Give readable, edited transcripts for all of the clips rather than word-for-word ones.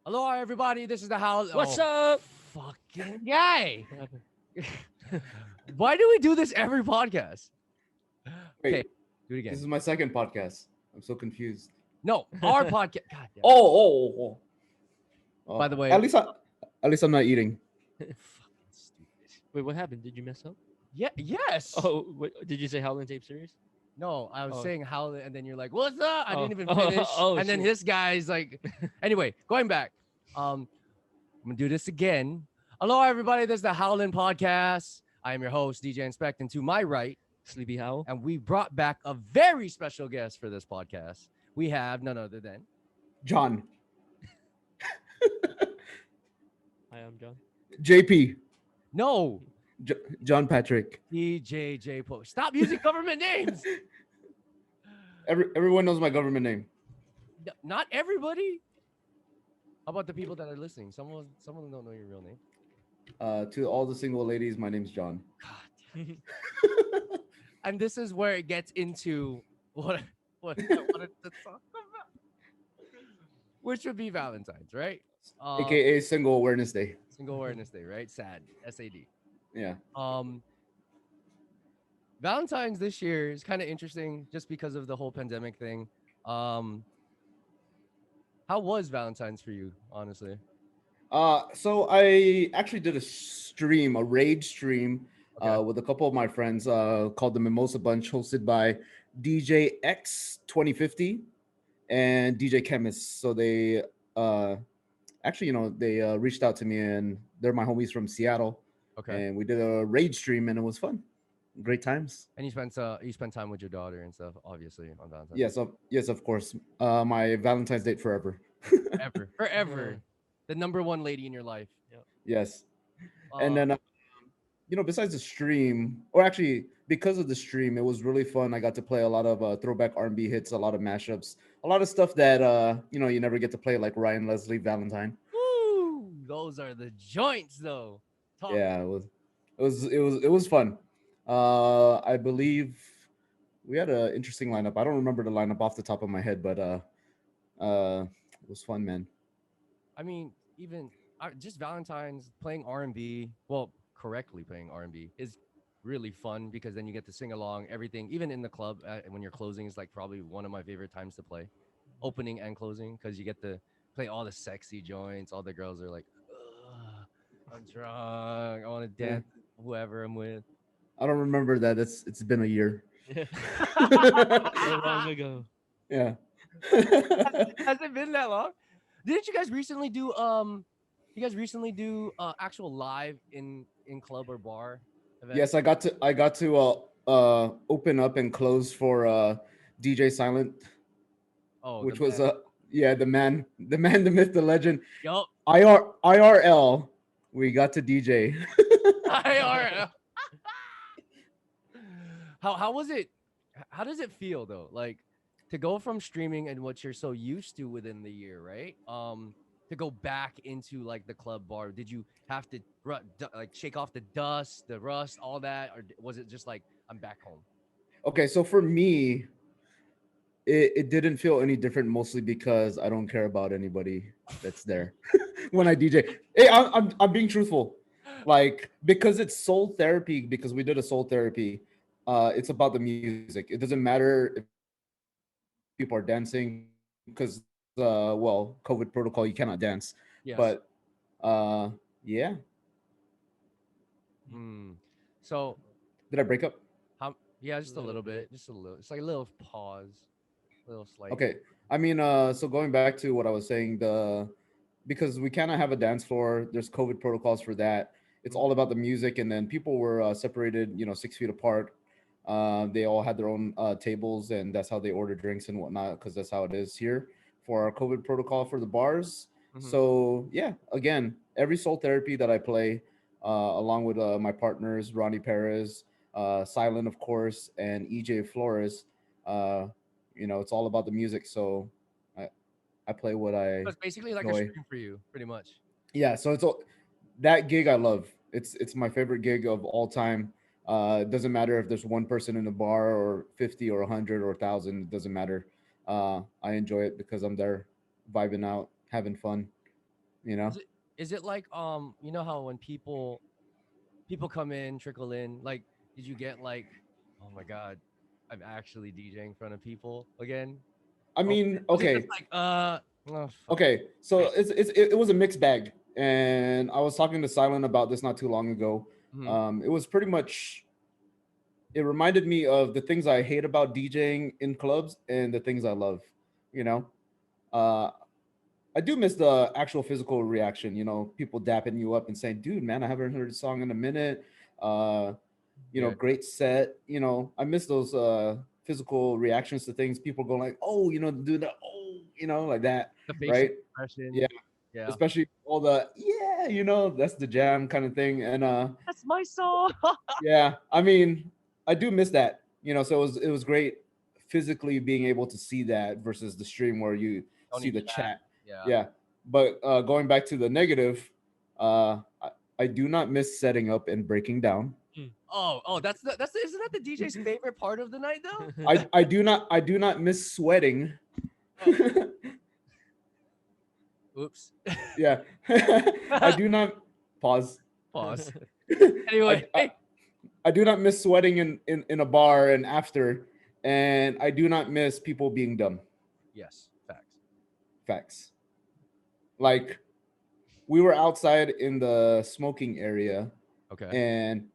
Hello, everybody. This is the Howl. What's Oh, up? fucking guy. What happened? Why do we do this every podcast? Okay, Wait, do it this again. is my second podcast. I'm so confused. No, our podcast. God damn it. Oh. By the way, At least I'm not eating. fucking stupid. Wait, what happened? Did you mess up? Yeah. Yes. Oh, wait, did you say Howlin' Tape series? No, I was Oh. saying how, and then you're like, "What's up?" I Oh. didn't even finish, Oh, and then shit. this guy's like, anyway, going back. I'm gonna do this again. Hello, everybody. This is the Howl-In podcast. I am your host, DJ Inspekt, and to my right, Sleepy Howl. and we brought back a very special guest for this podcast. We have none other than John, Hi, I'm John. JP, no John Patrick. djjpogi. Stop using government names. Everyone knows my government name. Not everybody. How about the people that are listening? Some of them don't know your real name. To all the single ladies, my name's John. God. And this is where it gets into what I wanted to talk about, which would be Valentine's, right? AKA Single Awareness Day. Single Awareness Day, right? SAD, SAD. Yeah. Valentine's this year is kind of interesting just because of the whole pandemic thing. How was Valentine's for you, honestly? So I actually did a raid stream, Okay. with a couple of my friends, called the Mimosa Bunch, hosted by DJ X 2050 and DJ Chemist. So they, actually, they reached out to me, and they're my homies from Seattle, Okay. and we did a raid stream, and it was fun. Great times. And you spent time with your daughter and stuff, obviously, on Valentine's. Yes, of course. My Valentine's date forever. Forever. The number one lady in your life. Yes. Uh, And then, besides the stream, or actually because of the stream, it was really fun. I got to play a lot of throwback R&B hits, a lot of mashups, a lot of stuff that you never get to play, like Ryan Leslie Valentine. woo, those are the joints, though. Talk. Yeah, it was fun. I believe we had an interesting lineup. I don't remember the lineup off the top of my head, but it was fun, man. I mean, even just Valentine's playing R&B, well, correctly playing R&B is really fun because then you get to sing along everything, even in the club when you're closing is like probably one of my favorite times to play, opening and closing, because you get to play all the sexy joints. All the girls are like, "Ugh, I'm drunk. I want to Yeah. dance with whoever I'm with." I don't remember that. It's been a year. So long ago. Yeah. Has it been that long? Didn't you guys recently do actual live in club or bar event? Yes, I got to open up and close for DJ Silent, Oh, the which was man. the myth, the legend. Yup. IRL. We got to DJ. IRL. How was it? How does it feel though? Like to go from streaming and what you're so used to within the year, right? To go back into like the club bar. Did you have to like shake off the dust, the rust, all that, or was it just like I'm back home? Okay, so for me, it didn't feel any different, mostly because I don't care about anybody that's there when I DJ. Hey, I'm being truthful, like, because it's soul therapy. Because we did a soul therapy, it's about the music. It doesn't matter if people are dancing, because well, COVID protocol, you cannot dance. But Yes. yeah. Hmm. So Did I break up? how? Yeah, just a Little little bit. bit, just a little. It's like a little pause, little slight. Okay. I mean, so going back to what I was saying, because we cannot have a dance floor, there's COVID protocols for that. It's Mhm. all about the music, and then people were separated, 6 feet apart. They all had their own tables, and that's how they order drinks and whatnot, because that's how it is here for our COVID protocol for the bars. Mhm. So yeah, again, every soul therapy that I play, along with my partners, Ronnie Perez, Silent, of course, and EJ Flores. Uh, it's all about the music. So I I play what So I it's basically like a enjoy. stream for you, pretty much. Yeah, so that gig I love. It's my favorite gig of all time. It doesn't matter if there's one person in the bar or 50 or 100 or 1,000. It doesn't matter. I enjoy it because I'm there, vibing out, having fun. You know. Is it like you know how when people come in, trickle in, like did you get like, oh my god, I'm actually DJing in front of people again? I Or mean, was it just okay, like oh fuck. okay. So it was a mixed bag, and I was talking to Silent about this not too long ago. Mhm. It was pretty much. It reminded me of the things I hate about DJing in clubs and the things I love. You know, uh, I do miss the actual physical reaction. You know, people dapping you up and saying, "Dude, man, I haven't heard a song in a minute." Uh, Yeah, great set. I miss those physical reactions to things. People go like, "Oh, do that." Oh, like that, the facial right? Yeah, expression. Yeah. especially all the yeah, that's the jam kind of thing. And That's my song. yeah, I mean, I do miss that. So it was great physically being able to see that versus the stream where you Don't see need the chat. chat. Yeah. Yeah, but going back to the negative, I do not miss setting up and breaking down. Mm. Oh, isn't that the DJ's favorite part of the night though? I do not miss sweating. Oh, oops. Yeah, I do not pause. Pause. I, Anyway, I I do not miss sweating in a bar and after, and I do not miss people being dumb. yes, facts. Facts. Like we were outside in the smoking area, Okay. and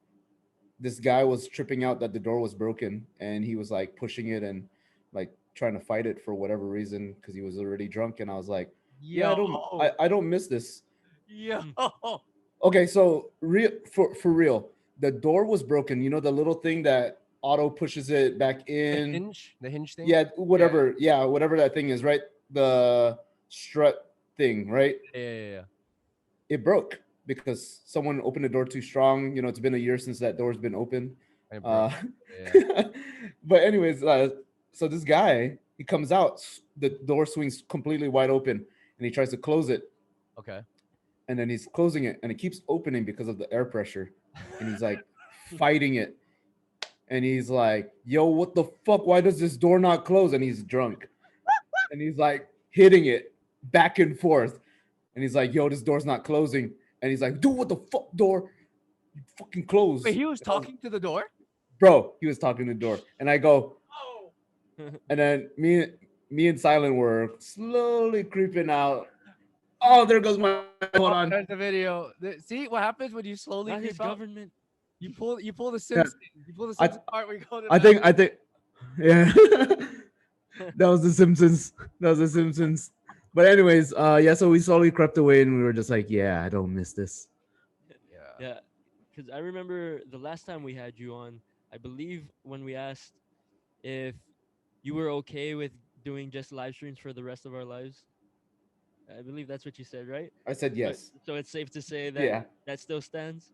this guy was tripping out that the door was broken, and he was like pushing it and like trying to fight it for whatever reason because he was already drunk. And I was like, yeah, I Yo, don't, I don't miss this. yo. Mm. Okay, so real for real, the door was broken. You know the little thing that auto pushes it back in. The hinge thing. Yeah, Yeah, whatever. Yeah, whatever that thing is, right? The strut thing, right? yeah. It broke because someone opened the door too strong. It's been a year since that door's been open. And it broke. Uh, Yeah. but anyways, so this guy he comes out, the door swings completely wide open, and he tries to close it, Okay. and then he's closing it, and it keeps opening because of the air pressure, and he's like fighting it, and he's like, "Yo, what the fuck? Why does this door not close?" And he's drunk, and he's like hitting it back and forth, and he's like, "Yo, this door's not closing," and he's like, "Dude, what the fuck, door? You fucking Wait, close." he was talking to the door. Bro, he was talking to the door, and I go, Oh. and then me and Silent were slowly creeping out. Oh, there goes my hold on. Oh, there's the video. See what happens when you slowly Not his creep out? government. You pull the Yeah, Simpsons. You pull the I Simpsons part where you go to I that. think yeah. That was the Simpsons. That was the Simpsons. But anyways, yeah, so we slowly crept away and we were just like, yeah, I don't miss this. Yeah. Yeah, because I remember the last time we had you on, I believe when we asked if you were okay with doing just live streams for the rest of our lives. I believe that's what you said, right? I said So, yes. so it's safe to say that Yeah, that still stands.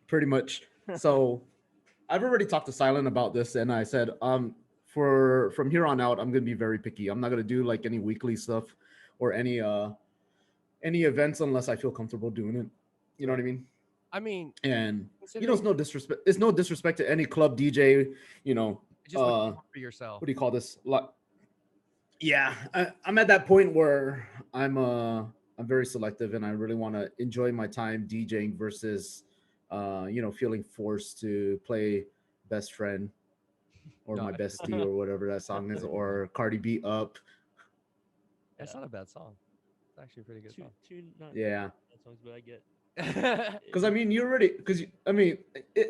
pretty much. So I've already talked to Silent about this, and I said, for from here on out, I'm gonna be very picky. I'm not gonna do like any weekly stuff or any events unless I feel comfortable doing it. You know what I Right. mean? I mean, And it's considering no disrespect. It's no disrespect to any club DJ. You know, it's just what you want for yourself. what do you call this? Yeah, I'm at that point where I'm very selective, and I really want to enjoy my time DJing versus feeling forced to play best friend or No, my bestie or whatever that song is, or Cardi B up. that's Yeah, not a bad song. It's actually a pretty good two song. two not Yeah, bad songs, but I get. because I mean you already because I mean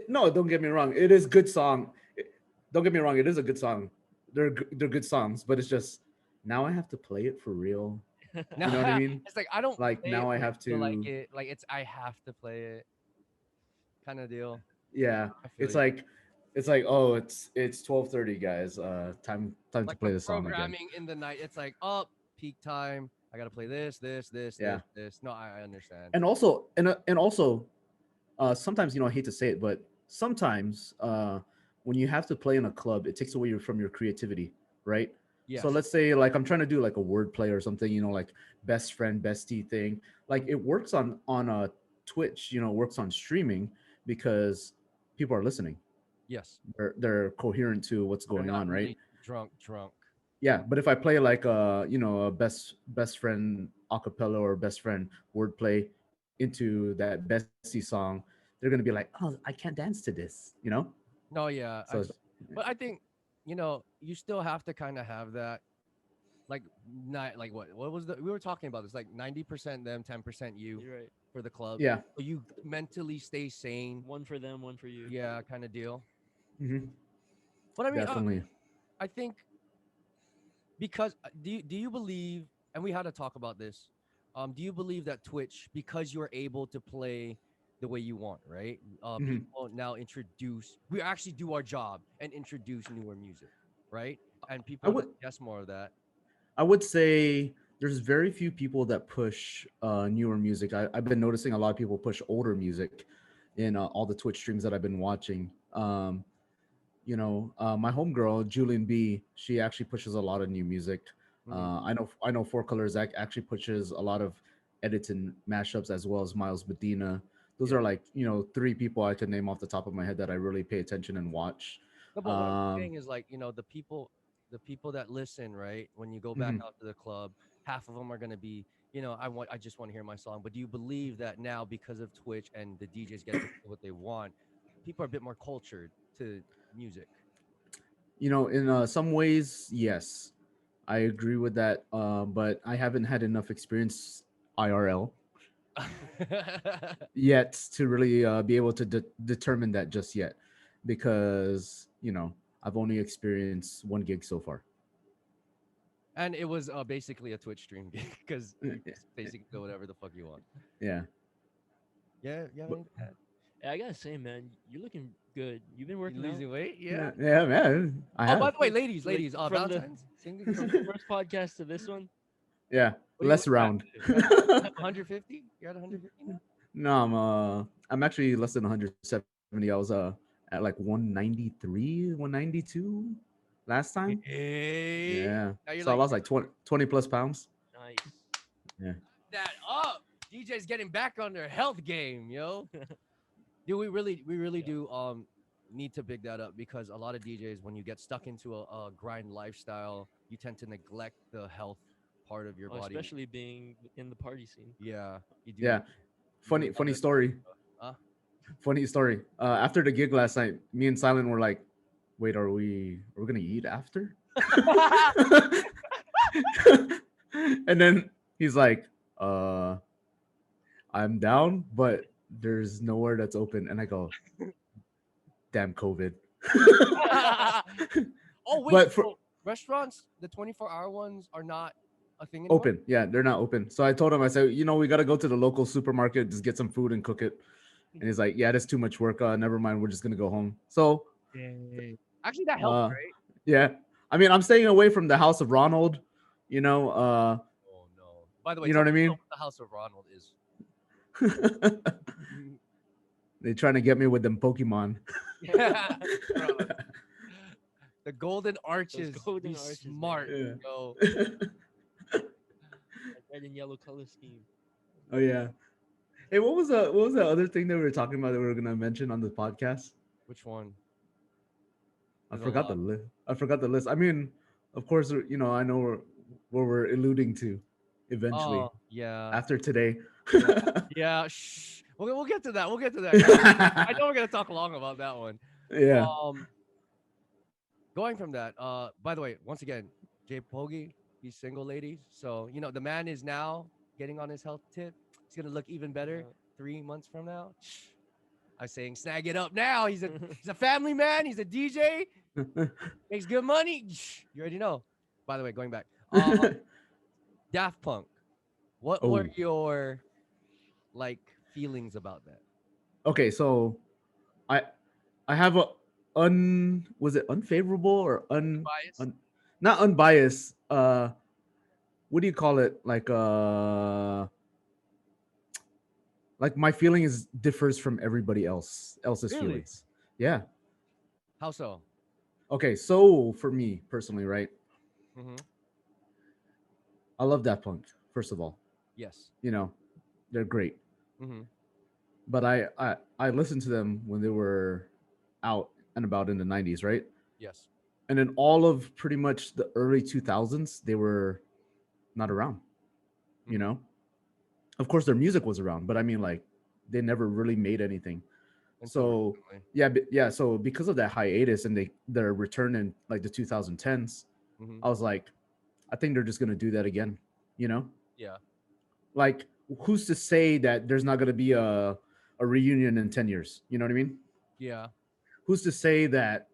no, don't get me wrong, it is good song. Don't get me wrong, it is a good song. They're good songs, but it's just now I have to play it for real. No, You know what I mean? it's like I don't Like play it now I when have I feel like to. it. Like it's I have to play it kind of deal. Yeah, I feel it's you. like oh it's 12:30 guys. Time to Like the play the song again. programming in the night. It's like up peak time. I gotta play Yeah, this. No, I understand. and also sometimes I hate to say it, but sometimes when you have to play in a club, it takes away from your creativity, right? So Yes. let's say like I'm trying to do like a word play or something, like best friend bestie thing. Like it works on a Twitch, works on streaming because people are listening. Yes. They're coherent to what's They're going not on, right? really drunk. yeah, but if I play like a best friend acapella or best friend wordplay into that Bessie song, they're gonna be like, oh, I can't dance to this. No, yeah, So it's, but I think you still have to kind of have that, like, not like what was the we were talking about this, like 90% them, 10% you You're right. for the club. yeah. So you mentally stay sane, One for them, one for you. yeah, kind of deal. Hmm. But I mean, Definitely. I think because do you believe, and we had to talk about this, do you believe that Twitch, because you're able to play the way you want, right, Hmm. people now introduce, we actually do our job and introduce newer music, right, and I people would digest more of that. I would say there's very few people that push newer music. I've been noticing a lot of people push older music in all the Twitch streams that I've been watching. My homegirl Julian B, she actually pushes a lot of new music. Hmm. I know Four Colors actually pushes a lot of edits and mashups, as well as Miles Medina. Those Yeah. are like three people I could name off the top of my head that I really pay attention and watch. No, but what I'm Um, saying is, like, the people that listen, right? When you go back mhm. out to the club, half of them are gonna be, I just want to hear my song. But do you believe that now, because of Twitch and the DJs get to play what they want, people are a bit more cultured to music? In some ways, yes, I agree with that. But I haven't had enough experience IRL yet to really be able to determine that just yet, because I've only experienced one gig so far. And it was basically a Twitch stream because Uh, you just basically go whatever the fuck you want. Yeah, Yeah, yeah. but Hey, I gotta say, man, you're looking good. You've been You working out. losing weight? Yeah. yeah, yeah, man, I Oh, by have. the way, ladies, Like ladies, from the Valentine's, sing, from the first podcast to this one. Yeah, what less are you at? round. You're at 150? You're at 150 now? No, I'm actually less than 170. I was at like 193, 192 last time. Hey, Yeah. now you're So I like, lost like 20 plus pounds. Nice. Yeah. that up. DJ's getting back on their health game, yo. Do we really Yeah. do need to big that up, because a lot of DJs, when you get stuck into a grind lifestyle, you tend to neglect the health part of your Oh, body. especially being in the party scene. Yeah, you do. Yeah. You do Funny a lot funny of, story. huh? Funny story. After the gig last night, me and Silent were like, "Wait, are we gonna eat after?" And then he's like, "Uh, I'm down, but there's nowhere that's open." And I go, "Damn COVID." Oh wait, But for so restaurants, the 24-hour ones are not a thing anymore? open, yeah, they're not open. So I told him, I said, we got to go to the local supermarket, just get some food and cook it. And he's like, "Yeah, that's too much work. Never mind. We're just gonna go home." So, Dang. Actually, that helps, uh, right? yeah. I mean, I'm staying away from the house of Ronald. You know, uh, Oh no. By the way, you know tell what I people mean? what the House of Ronald is. They're trying to get me with them Pokemon. Yeah, bro. The golden Those arches. Be golden arches, man. smart, Yeah. yo. That red and yellow color scheme. Oh yeah. Hey, what was the other thing that we were talking about that we were gonna mention on the podcast? Which one? I There's a forgot the lot. list. I forgot the list. I mean, of course, I know where we're alluding to eventually Oh yeah, after today. yeah, yeah. Shh. We'll get to that. We'll get to that. 'Cause I know we're gonna talk long about that one. Yeah. Um, Going from that. By the way, once again, JPogi, he's single, ladies. So the man is now getting on his health tip. He's gonna look even better Yeah. 3 months from now. I'm saying snag it up now. He's a family man. He's a DJ. Makes good money. You already know. By the way, going back, Daft Punk. What were Oh, your like feelings about that? okay. So I I have a was it unfavorable or Bias. not unbiased. What do you call it? Like my feeling is differs from everybody else's Really? feelings. Yeah. How so? Okay. So for me personally, right? Mm-hmm. I love Daft Punk. First of all, Yes. you know they're great, Mm-hmm. but I listened to them when they were out and about in the '90s, right? Yes. and then all of pretty much the early 2000s they were not around, you Mm-hmm. know. Of course their music was around, but I mean like they never really made anything. Until So recently. yeah, yeah, so because of that hiatus and their return in like the 2010s, Mm-hmm. I was like, I think they're just going to do that again, you know. Yeah. Like who's to say that there's not going to be a reunion in 10 years, you know what I mean? Yeah. Who's to say that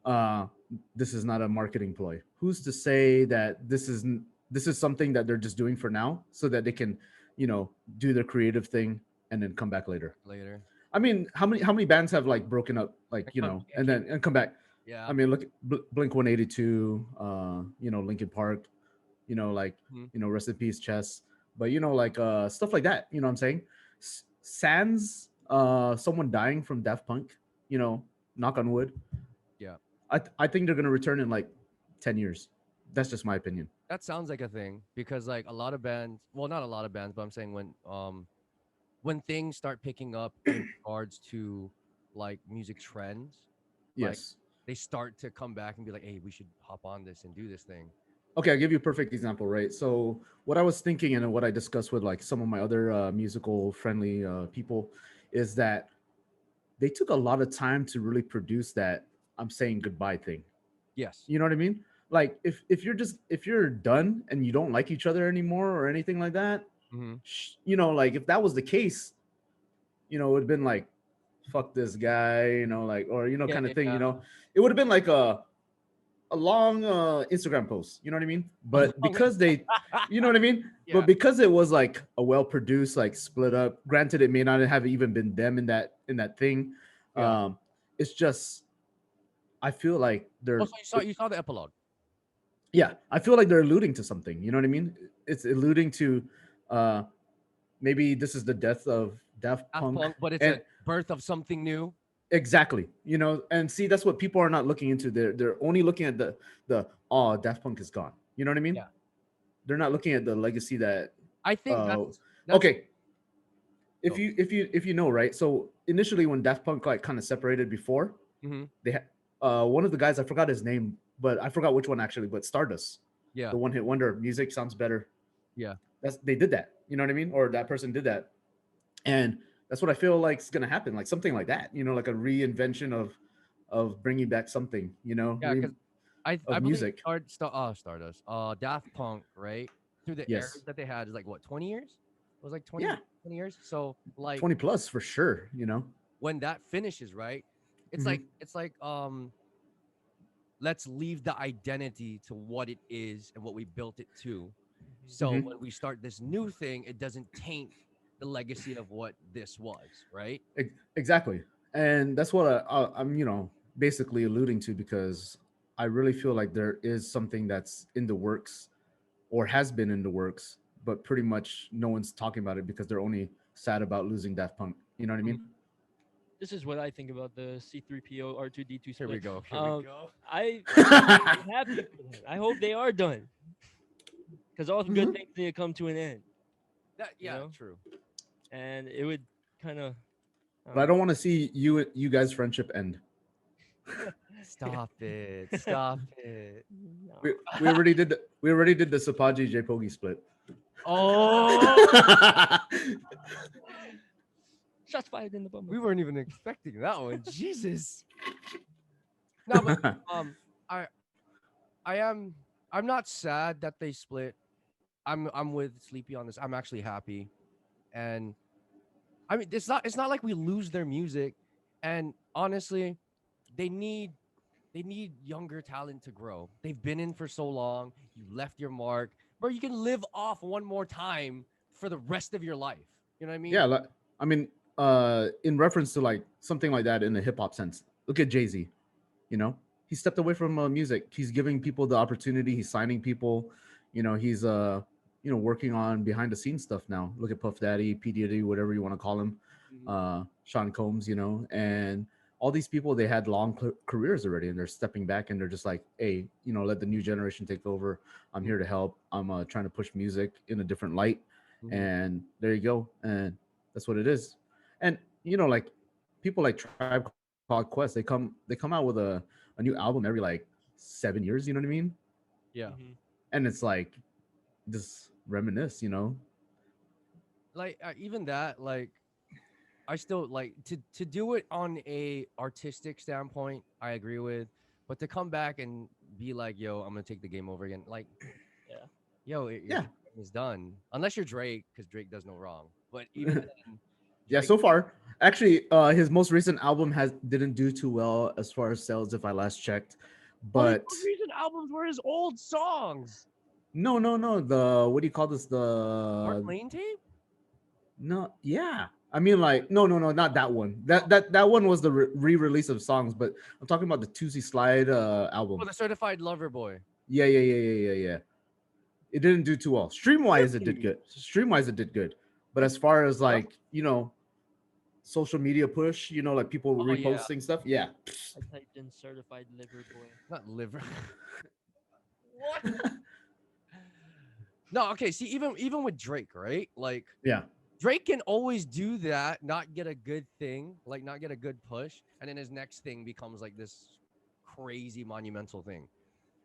uh this is not a marketing ploy? Who's to say that this is something that they're just doing for now so that they can, you know, do their creative thing and then come back later? Later. I mean, how many bands have like broken up, like, And you come know, and came. and come back? I Yeah. mean, look at Blink 182, you know, Linkin Park, you know, like, Mm-hmm. you know, rest in peace, Chess. But you know, like stuff like that. You know what I'm saying? Sans someone dying from Daft Punk. You know, knock on wood. Yeah. I think they're gonna return in like 10 years. That's just my opinion. That sounds like a thing because like a lot of bands, well, not a lot of bands, but I'm saying when things start picking up in regards to like music trends, like Yes. they start to come back and be like, "Hey, we should hop on this and do this thing." Okay, I'll give you a perfect example, right? So what I was thinking and what I discussed with like some of my other musical friendly people is that they took a lot of time to really produce that I'm saying goodbye thing. Yes. You know what I mean? Like if you're just if you're done and you don't like each other anymore or anything like that, Mm-hmm. you know, like if that was the case, you know, it would have been like fuck this guy, you know, like or you know Yeah. kind of thing, Yeah. you know. It would have been like a long Instagram post, you know what I mean? But Along- because they, you know what I mean? But yeah. because it was like a well produced, like split up. Granted, it may not have even been them in that thing. Yeah. Um, it's just I feel like Also, you saw the epilogue. yeah, I feel like they're alluding to something. You know what I mean? It's alluding to uh maybe this is the death of Daft Daft Punk Punk, but it's and a birth of something new. exactly, you know, and see that's what people are not looking into. They're only looking at the oh Daft Punk is gone. You know what I mean? Yeah. They're not looking at the legacy that I think uh that's okay, if you know, right? So initially when Daft Punk like kind of separated before, mm-hmm. they had one of the guys, I forgot his name, but I forgot which one actually, but Stardust, Yeah. the one hit wonder, music sounds better. Yeah. That's they did that. You know what I mean? Or that person did that. And that's what I feel like is going to happen, like something like that, you know, like a reinvention of bringing back something, you know, Yeah, because I of believe music. Stardust, Daft Punk, right? Through the eras Yes. that they had is like what 20 years? It was like Yeah, 20 years. So like 20 plus for sure, you know. when that finishes, right? It's Hmm. like let's leave the identity to what it is and what we built it to. So Hmm. when we start this new thing, it doesn't taint the legacy of what this was, right? Exactly. And that's what I'm, you know, basically alluding to because I really feel like there is something that's in the works or has been in the works, but pretty much no one's talking about it because they're only sad about losing Daft Punk. You know what I mean? Mhm. This is what I think about the C3PO R2D2 Here we split. go. Here we go. I'm happy for them. I hope they are done because all good Mhm. things need to come to an end, That you yeah, know. true. And it would kind of, I But don't I know. don't want to see you guys' friendship end. Stop it. Stop it. No. We already did the Sapaji JPogi split. Oh, Shots fired in the bum. we weren't even expecting that one. Jesus. No, but um, I I am I'm not sad that they split. I'm with Sleepy on this. I'm actually happy, and I mean it's not like we lose their music, and honestly, they need they need younger talent to grow. They've been in for so long. You left your mark, bro. You can live off one more time for the rest of your life. You know what I mean? Yeah, like, I mean, in reference to like something like that in the hip hop sense, look at Jay-Z. You know, he stepped away from music. He's giving people the opportunity. He's signing people. You know, he's you know, working on behind the scenes stuff now. Look at Puff Daddy, P Diddy, whatever you want to call him, Mhm. Sean Combs. You know, and all these people, they had long careers already, and they're stepping back and they're just like, hey, you know, let the new generation take over. I'm Mhm. here to help. I'm trying to push music in a different light, Mhm. and there you go. And that's what it is. And you know, like people like Tribe Called Quest, they come out with a new album every like 7 years. You know what I mean? Yeah. Hmm. And it's like just reminisce. Like even that, like I still like to do it on a artistic standpoint. I agree with, but to come back and be like, "Yo, I'm gonna take the game over again," like, Yeah. yo, your Yeah. time is done. Unless you're Drake, because Drake does no wrong. But even then, Yeah, Drake. so far, actually, his most recent album has didn't do too well as far as sales, if I last checked. Well, his But most recent albums were his old songs. no, the what do you call this? Mark The Lane tape. no, yeah. I mean, like, no, not that one. That one was the re-release of songs, but I'm talking about the Tuesday Slide Oh, album. the Certified Lover Boy. Yeah. It didn't do too well. Stream wise, it did Really? good. Stream wise, it did good. But as far as Huh? like social media push, like people Oh yeah, reposting stuff, yeah. I typed in certified liver boy. not liver. What? No, okay. See, even with Drake, right? Like Yeah. Drake can always do that, not get a good thing, like not get a good push, and then his next thing becomes like this crazy monumental thing.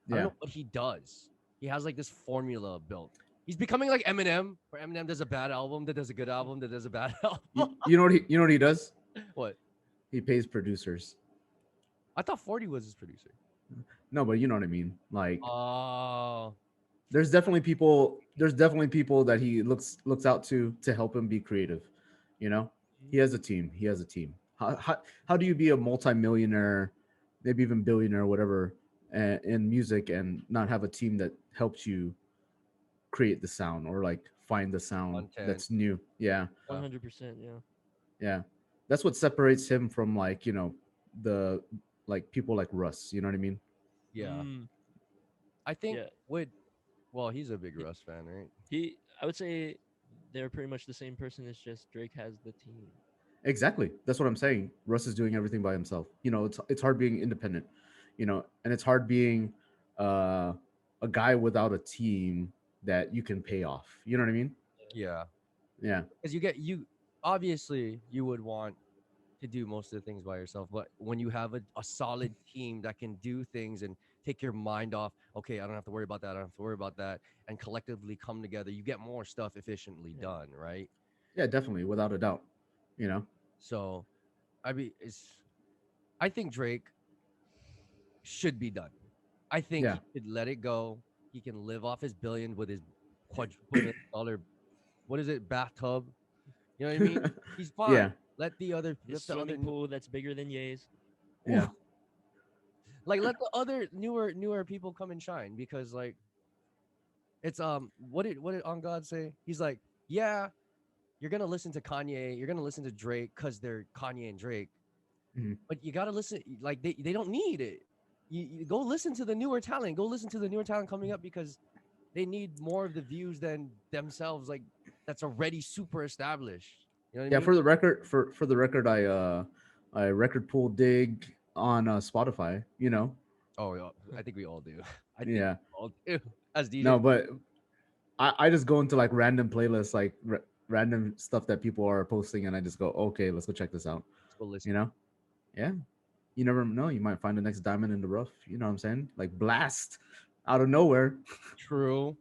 I don't Yeah. know what he does. He has like this formula built. He's becoming like Eminem, where Eminem does a bad album, that does a good album, that does a bad You, album. you know what he does? What? He pays producers. I thought 40 was his producer. No, but you know what I mean. Like Oh, there's definitely people that he looks out to help him be creative. You know, he has a team. He has a team. How do you be a multimillionaire, maybe even billionaire, whatever, in music and not have a team that helps you create the sound or like find the sound content. that's new? Yeah, 100%. Yeah. yeah. That's what separates him from like the like people like Russ. You know what I mean? Yeah. Mm, I think yeah. would well, he's a big He, Russ fan, right? I would say they're pretty much the same person. It's just Drake has the team. Exactly. That's what I'm saying. Russ is doing everything by himself. It's hard being independent, and it's hard being uh, a guy without a team that you can pay off. You know what I mean? Yeah. Yeah. Because you obviously you would want to do most of the things by yourself, but when you have a solid team that can do things and take your mind off, okay, I don't have to worry about that, I don't have to worry about that, and collectively come together, you get more stuff efficiently Yeah. done, right? Yeah, definitely, without a doubt. You know? So I mean I think Drake should be done. I think Yeah. he could let it go. He can live off his billion with his quadrillion-dollar, what is it, bathtub. You know what I mean? He's fine. Yeah. His Let the other swimming pool that's bigger than Ye's. Yeah. like let the other newer people come and shine, because like it's what did On God say? He's like, yeah, you're gonna listen to Kanye, you're gonna listen to Drake because they're Kanye and Drake, Mhm. but you gotta listen, like they don't need it. You go listen to the newer talent. Go listen to the newer talent coming up, because they need more of the views than themselves. Like that's already super established. You know what I Yeah. mean? For the record, I record pool dig on Spotify. Oh, yeah, I think we all do. I think Yeah. we all do as No, DJs. but I just go into like random playlists, like random stuff that people are posting, and I just go, okay, let's go check this out. Let's go You listen. know? Yeah. You never know. You might find the next diamond in the rough. You know what I'm saying? Like blast out of nowhere. True,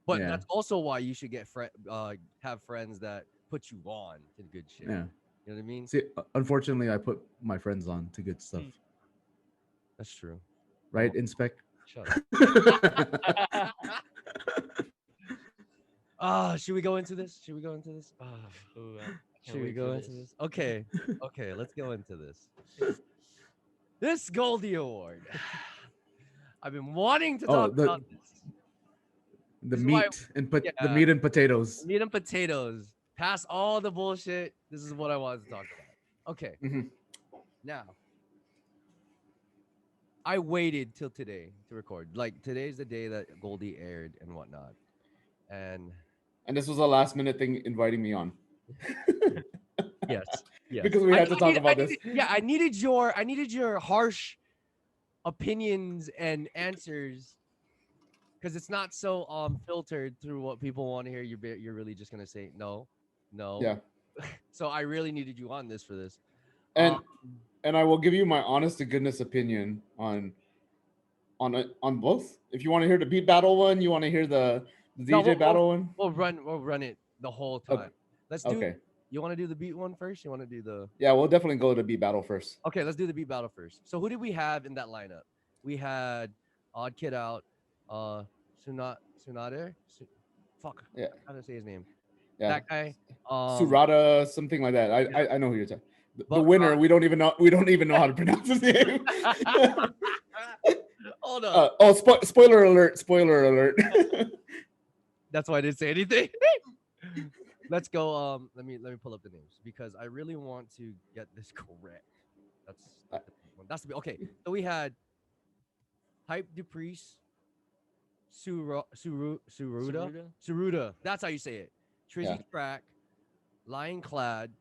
but Yeah. that's also why you should have friends that put you on to the good shit. Yeah. You know what I mean? See, unfortunately, I put my friends on to good stuff. Mm. That's true. I'm Right? Inspect. shut up. Should we go into this? Should we go into this? Ooh, I can't Should we wait for go into this. this? Okay. Okay, let's go into this. This Goldie Award. I've been wanting to Oh, talk the about this. the This is why, meat and put the yeah, meat and potatoes. meat and potatoes. Past all the bullshit. This is what I wanted to talk about. Okay, Mhm. now I waited till today to record. Like today's the day that Goldie aired and whatnot. And And this was a last minute thing inviting me on yes, yes. because we had to talk about this. Yeah, I needed your harsh opinions and answers, because it's not so filtered through what people want to hear. You're really just gonna say no, no. Yeah. So I really needed you on this for this. Um, And and I will give you my honest to goodness opinion on on both. If you want to hear the beat battle one, you want to hear the No, DJ battle one. we'll run it the whole Okay. time. Let's do. Okay. You want to do the beat one first? You want to do the? Yeah, we'll definitely go to beat battle first. Okay, let's do the beat battle first. So who did we have in that lineup? We had Odd Kid Out, uh, Sunade. Fuck, Yeah. how to say his name? Yeah. That guy. Surata, something like that. Yeah, I know who you're talking. The Buck winner, we don't even know how to pronounce his name. Hold on. Spoiler alert! Spoiler alert! That's why I didn't say anything. Let's go. Let me pull up the names because I really want to get this correct. That's the big one. That's the big, okay. So we had Hype Dupriest, Suruda. Saruda? Suruda. That's how you say it. Trizzy Yeah. Track, Lion Clad,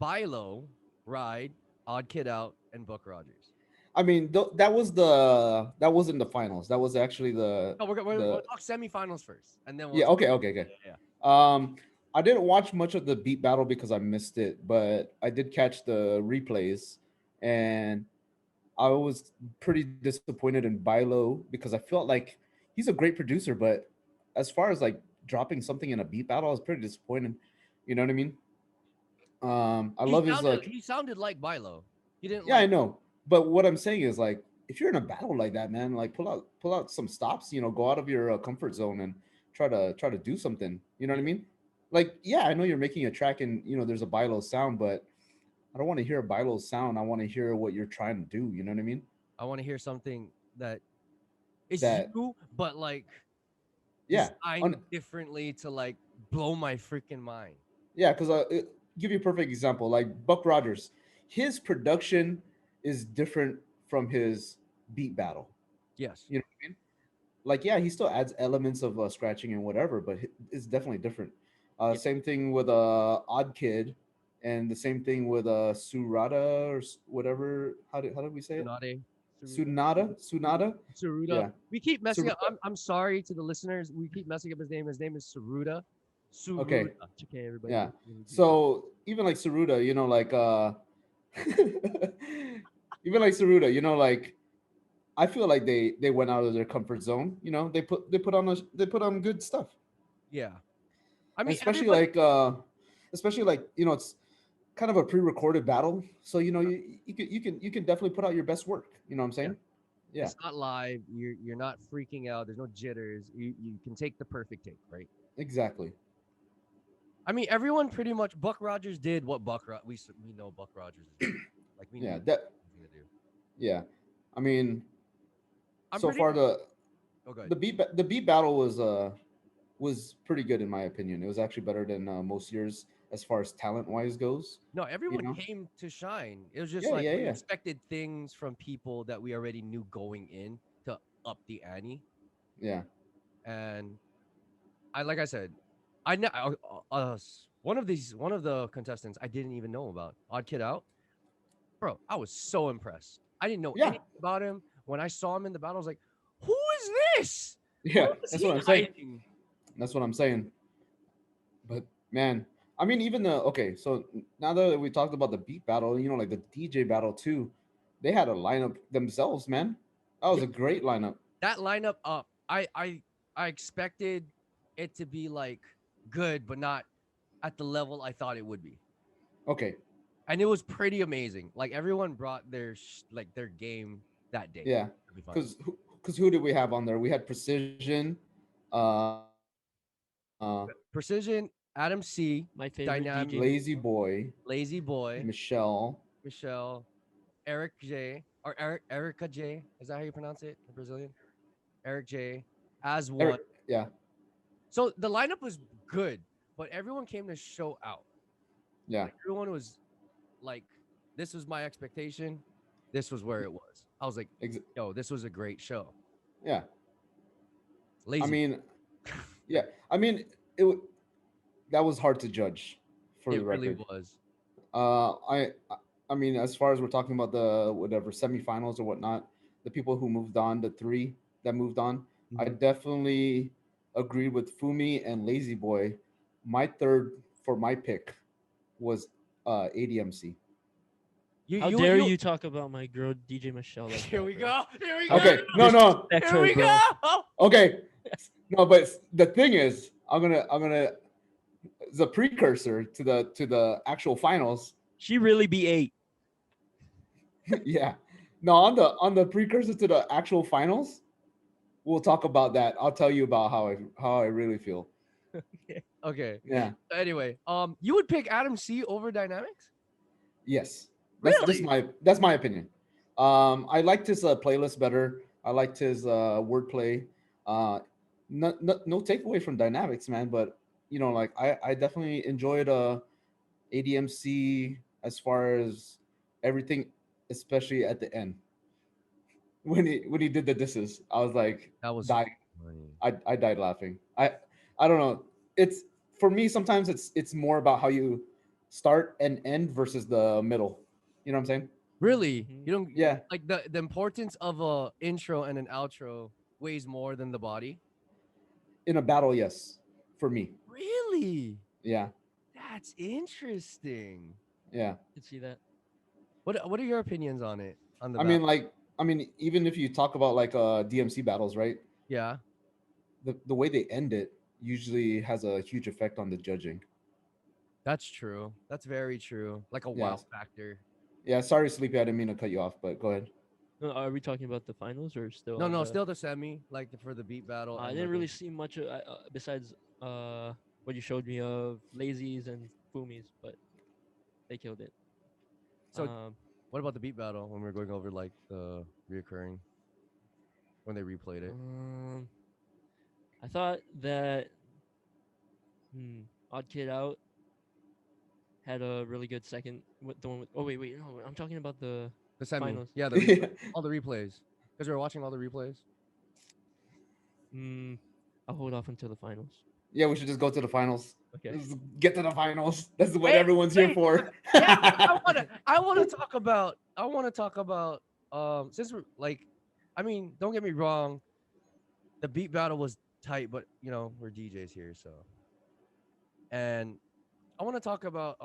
Bilo, Ride, Odd Kid Out, and Buck Rogers. I mean, that wasn't the finals. That was actually No, we'll the talk semifinals first, and then we'll. yeah. Okay, okay, okay. Yeah. I didn't watch much of the beat battle because I missed it, but I did catch the replays, and I was pretty disappointed in Bilo because I felt like he's a great producer, but as far as like dropping something in a beat battle, I was pretty disappointed. You know what I mean? I He love his sounded he sounded like Bilo. He didn't yeah, I like. know. But what I'm saying is like if you're in a battle like that, man, like pull out some stops, go out of your comfort zone and try to do something. You know what I mean? Like yeah, I know you're making a track and there's a Bilo sound, but I don't want to hear a Bilo sound. I want to hear what you're trying to do. You know what I mean? I want to hear something that is That you, but like yeah, designed differently to like blow my freaking mind. yeah, because give you a perfect example, like Buck Rogers, his production is different from his beat battle. Yes. You know what I mean? Like yeah, he still adds elements of scratching and whatever, but it's definitely different. Yeah. Same thing with Odd Kid, and the same thing with Surata or whatever. How did we say it? Tsunade. Suruda. Sunada. Suruda. Yeah, We keep messing up. Suruta. I'm sorry to the listeners. We keep messing up his name. His name is Suruda. Suruda. Okay, Okay, everybody. yeah. So even like Saruda, like even like Saruda, like I feel like they went out of their comfort zone. They put on good stuff, Yeah. I and mean, everybody. especially like it's kind of a pre-recorded battle, so you can definitely put out your best work. You know what I'm Yeah. saying? Yeah, It's not live. You're not freaking out. There's no jitters. You can take the perfect take, right? exactly. I mean, everyone pretty much. Buck Rogers did what we know Buck Rogers is doing. Like we Yeah, knew that what he was gonna do. yeah. I mean, I'm so pretty. far Oh, good. the beat battle was pretty good in my opinion. It was actually better than most years as far as talent wise goes. No, You everyone know? came to shine. It was just Yeah, like yeah, we yeah, expected things from people that we already knew going in to up the ante. yeah, And like I said, one of the contestants I didn't even know about. Odd Kid Out, bro. I was so impressed. I didn't know yeah, anything about him. When I saw him in the battle, I was like, "Who is this? yeah. Where is That's he what I'm saying. hiding?" That's what I'm saying. But man, I mean, even the okay. So now that we talked about the beat battle, like the DJ battle too, they had a lineup themselves, man. That was Yeah, a great lineup. that lineup up. I expected it to be like good, but not at the level I thought it would be. Okay, And it was pretty amazing. Like everyone brought like their game that day. yeah, It'll be fun. because who did we have on there? We had Precision, uh, Precision, Adam C, My favorite Dynamic, DJ. Lazy Boy, Lazy Boy, Michelle. Michelle, Eric J, or Erica J. Is that how you pronounce it? The Brazilian? Eric J. As one. Yeah, So the lineup was good, but everyone came to show out. yeah, Like everyone was like, this was my expectation. This was where it was. I was like, ex- yo, this was a great show. yeah. I Lazy. mean, yeah. I mean, that was hard to judge, for It the really record. was. Uh, I I mean, as far as we're talking about the whatever semifinals or whatnot, the people who moved on, the three that moved on, I Mhm. definitely agreed with Fumi and Lazy Boy. My third for my pick was ADMC. How dare you talk about my girl DJ Michelle like Here that, we bro? go. Here we How go. Okay, no. disrespect Here her, we bro. go. Okay, no, but the thing is, I'm gonna the precursor to the actual finals. She really be 8. Yeah, no, on the precursor to the actual finals, we'll talk about that. I'll tell you about how I really feel. Okay. Yeah, Anyway, you would pick Adam C over Dynamics? yes, Really? that's my opinion. I liked his playlist better. I liked his wordplay. No takeaway from Dynamics, man, but like I definitely enjoyed ADMC as far as everything, especially at the end when he did the disses. I was like, That was die. funny. I died laughing. I don't know. It's for me sometimes it's more about how you start and end versus the middle. You know what I'm saying? Really? Mhm. You don't Yeah. like the importance of a intro and an outro weighs more than the body? In a battle, yes. For me. Really? Yeah. That's interesting. Yeah. Could see that. What are your opinions on it? On the I mean battle? like even if you talk about like DMC battles, right? Yeah, The way they end it usually has a huge effect on the judging. that's true. That's very true. Like a wow Yes. factor. Yeah, sorry Sleepy, I didn't mean to cut you off, but go ahead. No, are we talking about the finals or still No, on no, the? still the semi, like for the beat battle I and didn't like really see much besides what you showed me of lazies and fumis, but they killed it. so Um, what about the beat battle when we are going over like the reoccurring when they replayed it? um, I thought that Odd Kid Out had a really good second. With the one with, oh wait, no, I'm talking about the The semi. finals. Yeah, the replay. All the replays. Because we were watching all the replays. Mm, I'll hold off until the finals. Yeah, we should just go to the finals. Okay. Let's get to the finals. That's what Wait, everyone's here wait. for. Yeah, I wanna talk about since we're like I mean, don't get me wrong, the beat battle was tight, but we're DJs here, so and I want to talk about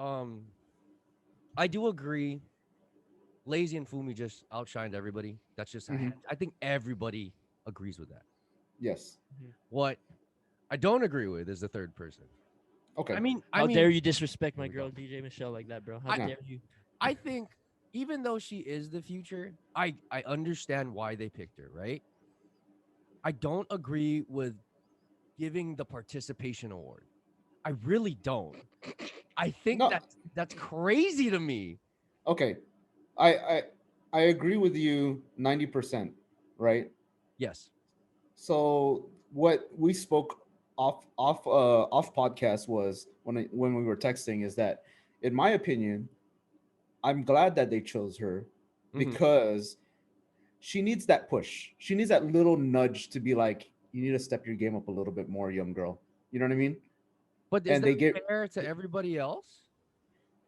I do agree Lazy and Fumi just outshined everybody. That's just Mhm. I think everybody agrees with that. Yes. Mhm. What I don't agree with is the third person. Okay. I How dare mean, you disrespect here my we go. girl DJ Michelle like that, bro? How I dare you? I think even though she is the future, I understand why they picked her, right? I don't agree with giving the participation award. I really don't. I think No. that's crazy to me. Okay. I I I agree with you 90%, right? Yes. So what we spoke off podcast was when we were texting is that in my opinion, I'm glad that they chose her Hmm. because she needs that push. She needs that little nudge to be like, you need to step your game up a little bit more, young girl. You know what I mean? But is And that they get fair to everybody else?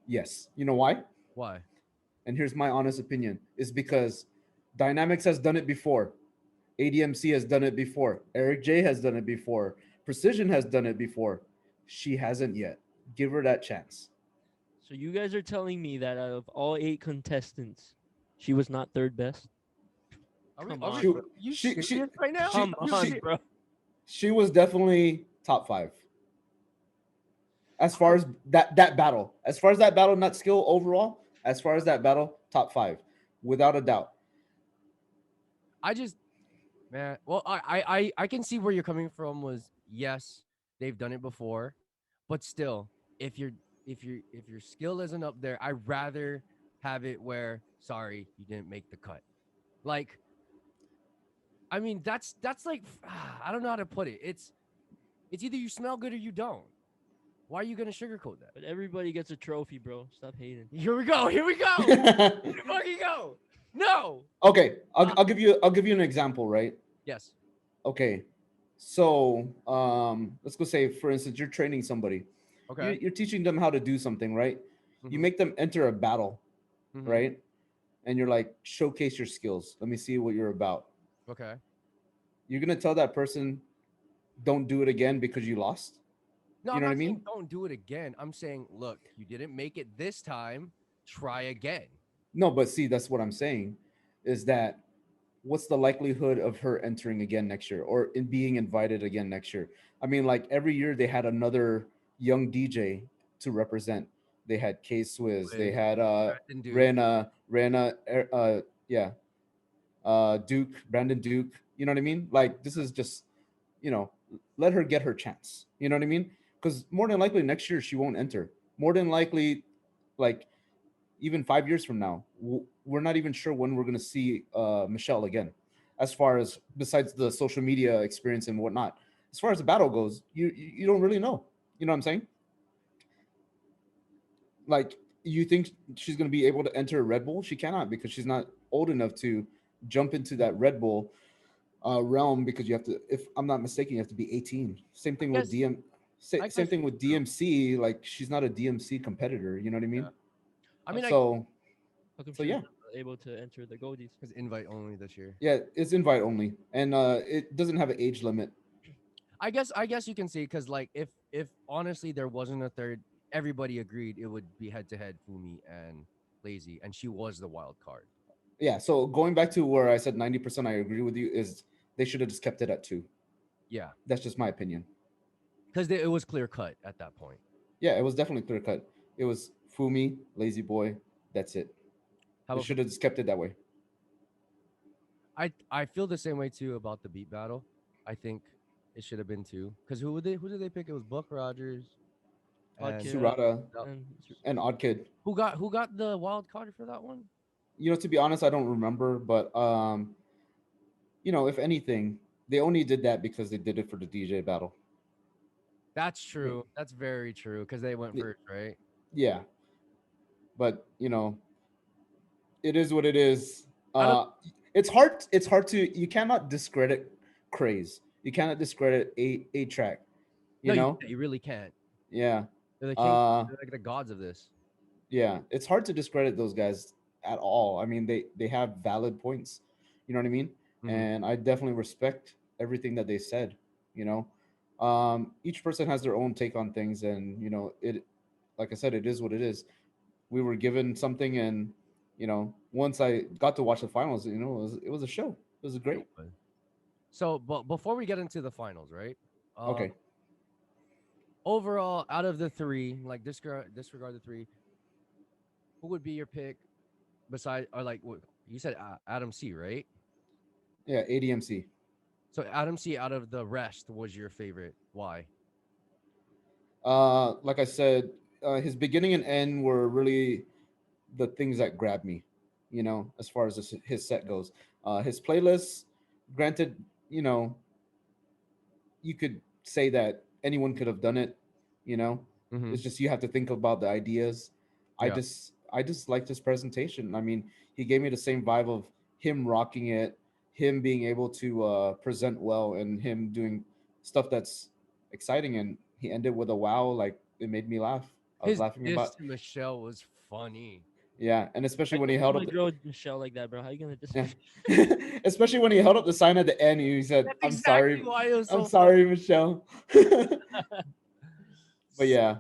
yes. You know why? Why? And here's my honest opinion: is because Dynamics has done it before, ADMC has done it before, Eric J has done it before, Precision has done it before. She hasn't yet. Give her that chance. So you guys are telling me that out of all 8 contestants, she was not third best? Are we Come are we on, She bro. you she she serious right now? she Come You on, she, bro. she was definitely top five as far I as that battle. As far as that battle, not skill overall. As far as that battle, top five, without a doubt. I just man, well I can see where you're coming from was yes, they've done it before, but still, if you're if your skill isn't up there, I'd rather have it where sorry, you didn't make the cut. Like I mean, that's like I don't know how to put it. It's either you smell good or you don't. Why are you gonna sugarcoat that? But everybody gets a trophy, bro. Stop hating. Here we go. Here we go. Here we fucking go. No. Okay, Uh, I'll give you an example, right? yes. Okay, so let's go say for instance you're training somebody, Okay. you're teaching them how to do something, right? You Mm-hmm. make them enter a battle, Mm-hmm. right? And you're like, showcase your skills. Let me see what you're about. Okay. You're gonna tell that person, don't do it again because you lost. No, You I'm know what I not saying mean? don't do it again. I'm saying, look, you didn't make it this time. Try again. No, but see, that's what I'm saying, is that what's the likelihood of her entering again next year or in being invited again next year? I mean, like every year they had another young DJ to represent. They had K Swizz, they With had Brandon Duke. Yeah, Duke, Brandon Duke. You know what I mean? Like this is just, you know, let her get her chance. You know what I mean? Because more than likely next year she won't enter. More than likely, like even 5 years from now, we're not even sure when we're gonna see Michelle again. As far as besides the social media experience and whatnot, as far as the battle goes, you don't really know. You know what I'm saying? Like you think she's gonna be able to enter a Red Bull? She cannot because she's not old enough to jump into that Red Bull realm because you have to. If I'm not mistaken, you have to be 18. Same I thing with guess DM. I Same guess thing with true. DMC. Like she's not a DMC competitor. You know what I Yeah. mean? I How, mean, So how come so she was yeah. not able to enter the Goldies? it's invite only this year. Yeah, it's invite only, and it doesn't have an age limit. I guess you can see because like if honestly there wasn't a third, everybody agreed it would be head to head Fumi and Lazy, and she was the wild card. Yeah, so going back to where I said 90%, I agree with you. Is they should have just kept it at two. Yeah, That's just my opinion. because it was clear cut at that point. Yeah, it was definitely clear cut. It was Fumi, Lazy Boy. That's it. How They about for should have just kept it that way. I feel the same way too about the beat battle. I think it should have been two because who did they pick? It was Buck Rogers Odd and Kid Surata Yep. and and Odd Kid. who got the wild card for that one. You know, to be honest, I don't remember, but you know, if anything, they only did that because they did it for the DJ battle. That's Yeah, true. That's very true because they went first, right? yeah, but you know, it is what it is. Out of It's hard. It's hard to. You cannot discredit craze. You cannot discredit a track. You no, you know. can't, you really can't. Yeah. They're the king. Uh. They're like the gods of this. Yeah. It's hard to discredit those guys at all. I mean, they have valid points. You know what I mean? Hmm. And I definitely respect everything that they said. You know. Each person has their own take on things, and you know it. Like I said, it is what it is. We were given something, and you know, once I got to watch the finals, you know, it was a show. It was It great. was. So, but before we get into the finals, right? Uh, Okay. overall, out of the three, like disregard the three, who would be your pick? Besides, or like what you said, Adam C, right? Yeah, ADMC. So Adam C out of the rest was your favorite. Why? Like I said, his beginning and end were really the things that grabbed me. You know, as far as his set goes, his playlist. Granted, you know, you could say that anyone could have done it. You know, Mm-hmm. it's just you have to think about the ideas. Yeah. I just liked his presentation. I mean, he gave me the same vibe of him rocking it, him being able to present well, and him doing stuff that's exciting. And he ended with a wow, like it made me laugh. I was His laughing diss about, to Michelle was funny. yeah, and especially I when told he you held up my girl Michelle like that, bro. How you gonna yeah. disrespect? Especially when he held up the sign at the end, he said, That's exactly why it was I'm so funny. sorry, Michelle." But yeah.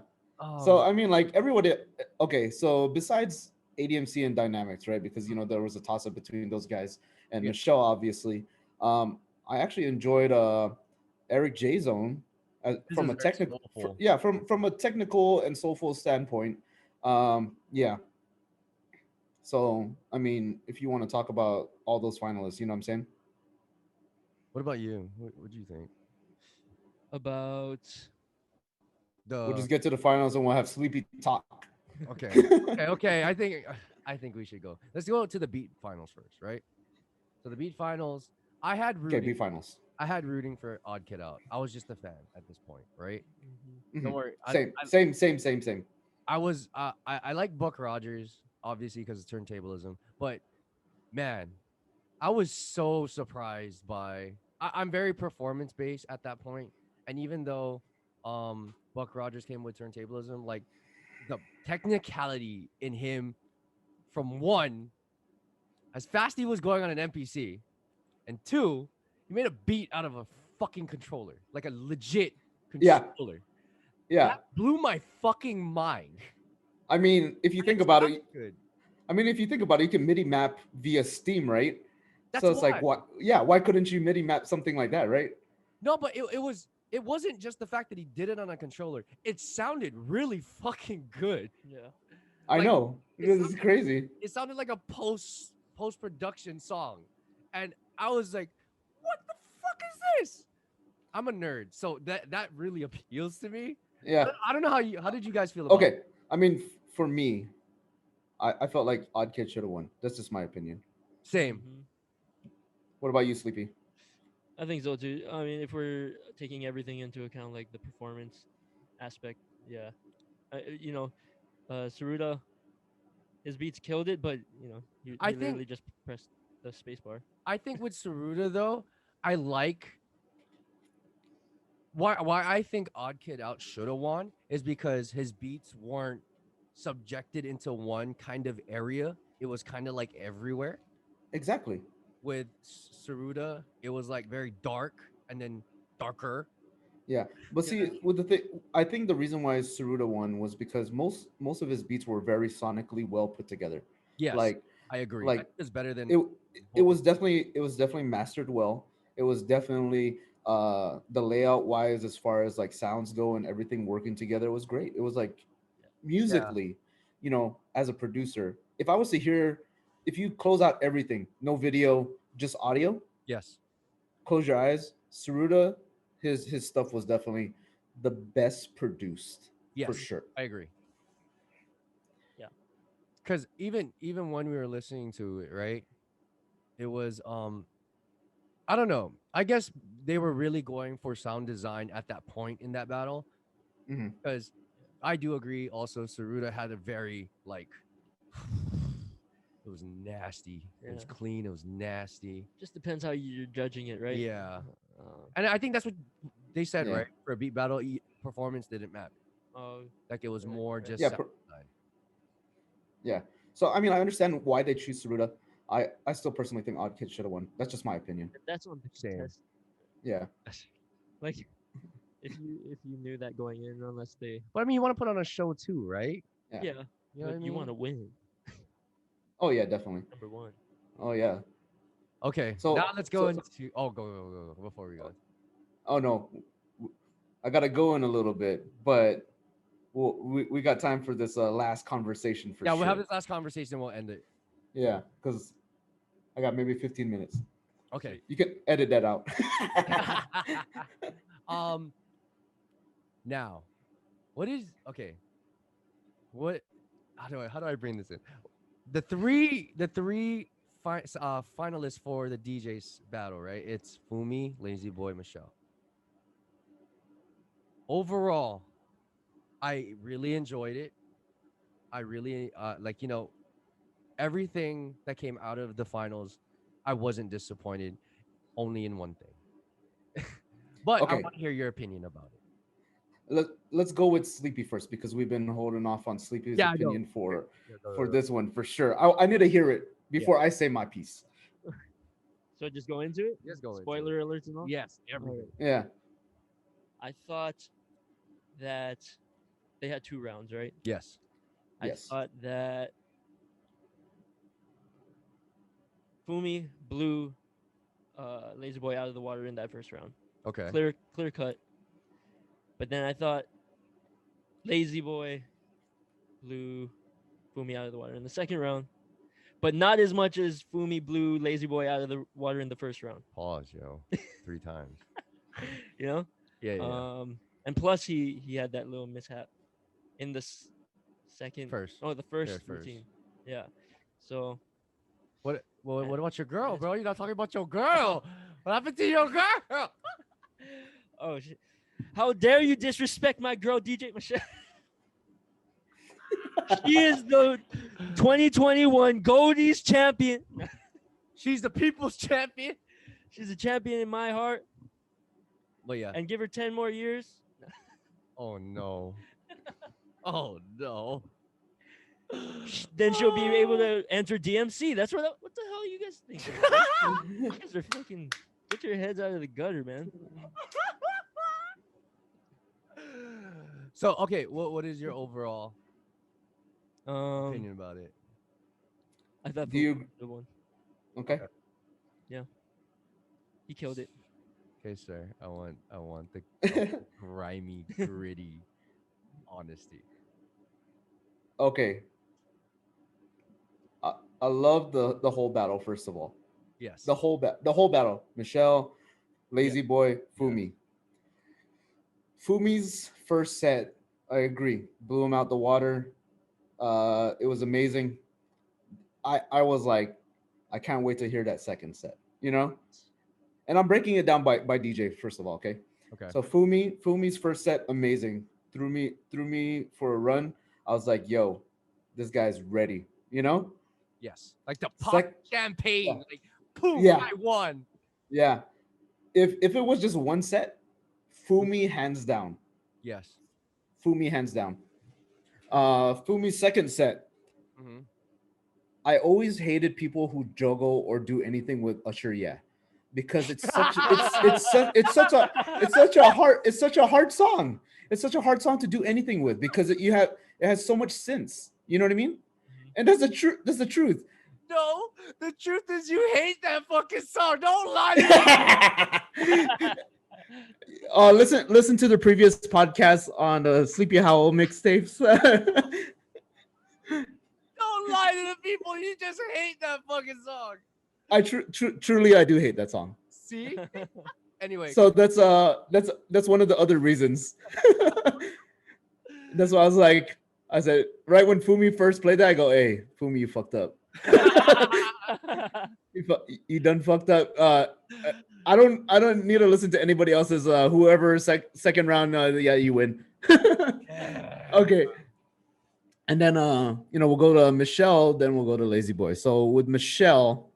So Oh, I mean, like everybody. Okay, so besides ADMC and Dynamics, right? Because you know there was a toss up between those guys and yeah, Michelle, obviously. I actually enjoyed Eric J Zone this from is a very technical, soulful. yeah, from a technical and soulful standpoint. Yeah. So I mean, if you want to talk about all those finalists, you know what I'm saying? What about you? What do you think? About We'll The just get to the finals and we'll have sleepy talk. okay, okay. I think we should go. Let's go to the beat finals first, right? So the beat finals, I had Okay, rooting. B finals. I had rooting for Odd Kid Out. I was just a fan at this point, right? mhm. Don't Mhm. worry. Same, same, same, same, same. I was I like Buck Rogers obviously because of turntablism, but man, I was so surprised by. I'm very performance based at that point, and even though Buck Rogers came with turntablism, like the technicality in him from one, as fast he was going on an NPC, and two, he made a beat out of a fucking controller, like a legit Yeah, controller. yeah. That blew my fucking mind. I mean, if you And think it about sounded it, good. I mean, if you think about it, you can MIDI map via Steam, right? That's So it's like, why. what? Yeah, why couldn't you MIDI map something like that, right? No, but it wasn't just the fact that he did it on a controller. It sounded really fucking good. Yeah. I Like know. it This is sounded crazy. it sounded like a post production song. And I was like, what the fuck is this? I'm a nerd. So that really appeals to me. Yeah. I don't know how did you guys feel about it? Okay. I mean, for me, I felt like Odd Kid should have won. That's just my opinion. Same. Hmm. What about you, Sleepy? I think so too. I mean, if we're taking everything into account, like the performance aspect, yeah. You know, Saruda, his beats killed it, but I he think literally just pressed the space bar. I think with Saruda though, I like why I think Odd Kid Out should have won is because his beats weren't subjected into one kind of area. It was kind of like everywhere. Exactly. With Saruda, it was like very dark and then darker. Yeah. But You know see, what I mean? with the thing, I think the reason why Saruda won was because most of his beats were very sonically well put together. Yes, Like I agree. I like think it's better than it both of it was definitely mastered well. It was definitely the layout wise as far as like sounds go and everything working together was great. It was like yeah. musically, as a producer, if I was to hear, if you close out everything, no video, just audio, Yes. close your eyes, Saruda, his stuff was definitely the best produced for Yes. sure. I agree. Yeah. Cuz even when we were listening to it, right? It was I don't know. I guess they were really going for sound design at that point in that battle Hmm. because I do agree also Saruda had a very like it was nasty. It was Yeah. clean, it was nasty. Just depends how you're judging it, right? Yeah. Uh, And I think that's what they said, Yeah, right? For a beat battle, performance didn't matter. uh, Like it was right, more right. just yeah, sound design. yeah. So I mean, I understand why they choose Saruda. I still personally think Odd Kid should have won. That's just my opinion. And that's on the Same. contest. Yeah, Like, if you knew that going in, unless they, But I mean, you want to put on a show too, right? yeah. yeah, You know what I but you want mean? to win, Oh yeah, definitely. number one. Oh yeah. Okay, now So let's go so into. Oh, go before we go. oh no, I gotta go in a little bit, but we got time for this last conversation for Yeah, we'll have sure. this last conversation. We'll end it. Yeah, because I got maybe 15 minutes. Okay. You can edit that out. um. Now, what is okay? What? How do I bring this in? The three finalists for the DJ's battle, right? It's Fumi, Lazy Boy, Michelle. Overall, I really enjoyed it. I really like everything that came out of the finals. I wasn't disappointed, only in one thing. But I Okay, want to hear your opinion about it. let's go with Sleepy first because we've been holding off on Sleepy's Yeah, I go. opinion Okay. for Yeah, for go. this one for sure. I need to hear it Yeah. before I say my piece. So just go into it. Just go into it. Spoiler alerts and all. Yes, All everything. right. Yeah. I thought that they had two rounds, right? Yes. I Yes. thought that Fumi blew Lazy Boy out of the water in that first round. Okay. Clear cut. But then I thought Lazy Boy blew Fumi out of the water in the second round, but not as much as Fumi blew Lazy Boy out of the water in the first round. Pause, yo. 3 times. You know? Yeah. And plus he had that little mishap in the second. First. Oh, the Yeah, first first. routine. Yeah. So What about your girl, Yes. bro? You're not talking about your girl. What happened to your girl? oh shit. How dare you disrespect my girl DJ Michelle? She is the 2021 Goldies champion. She's the people's champion. She's a champion in my heart. But yeah. And give her 10 more years. Oh no. Oh no. Then she'll be able to enter DMC. That's what the hell you guys think? You guys are fucking get your heads out of the gutter, man. So okay, what is your overall Um opinion about it? I thought Do Fumi you? was the one. Okay. He killed it. Okay, sir. I want the grimy, gritty honesty. Okay. I love the whole battle. First of all, Yes. the whole battle. Michelle, Yeah. Lazy Boy, Yeah. Fumi. Fumi's first set, I agree, blew him out the water. It was amazing. I was like, I can't wait to hear that second set. You know, and I'm breaking it down by DJ first of all. Okay, Okay. so Fumi's first set, amazing. Threw me for a run. I was like, yo, this guy's ready. You know, Yes. Like the pop sec, yeah, champagne. Like poof, yeah, I won. yeah. If it was just one set, Fumi hands down. Yes. Fumi hands down. Fumi's second set. Mm-hmm. I always hated people who juggle or do anything with Usher. Yeah, because it's such a hard song. It's such a hard song to do anything with because it has so much sense. You know what I mean? Mhm. And that's the truth. That's the truth. No, the truth is you hate that fucking song. Don't lie to me. Listen to the previous podcast on the Sleepy Howl mixtapes. Don't lie to the people. You just hate that fucking song. Truly I do hate that song. See? Anyway, So that's one of the other reasons. That's why I said right when Fumi first played that, I go, "Hey, Fumi, you fucked up. You done fucked up." I don't need to listen to anybody else's. Whoever second round, yeah, you win. Okay, and then we'll go to Michelle, then we'll go to Lazy Boy. So with Michelle,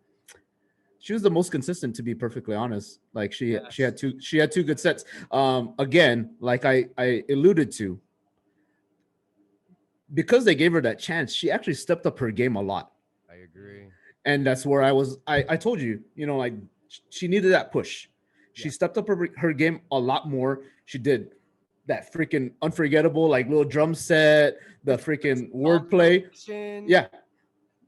she was the most consistent, to be perfectly honest. Like she had two good sets. Again, like I alluded to, because they gave her that chance, she actually stepped up her game a lot. I agree. And that's where I told you, like she needed that push. She Yeah. stepped up her game a lot more. She did that freaking unforgettable like little drum set, the freaking wordplay. Yeah.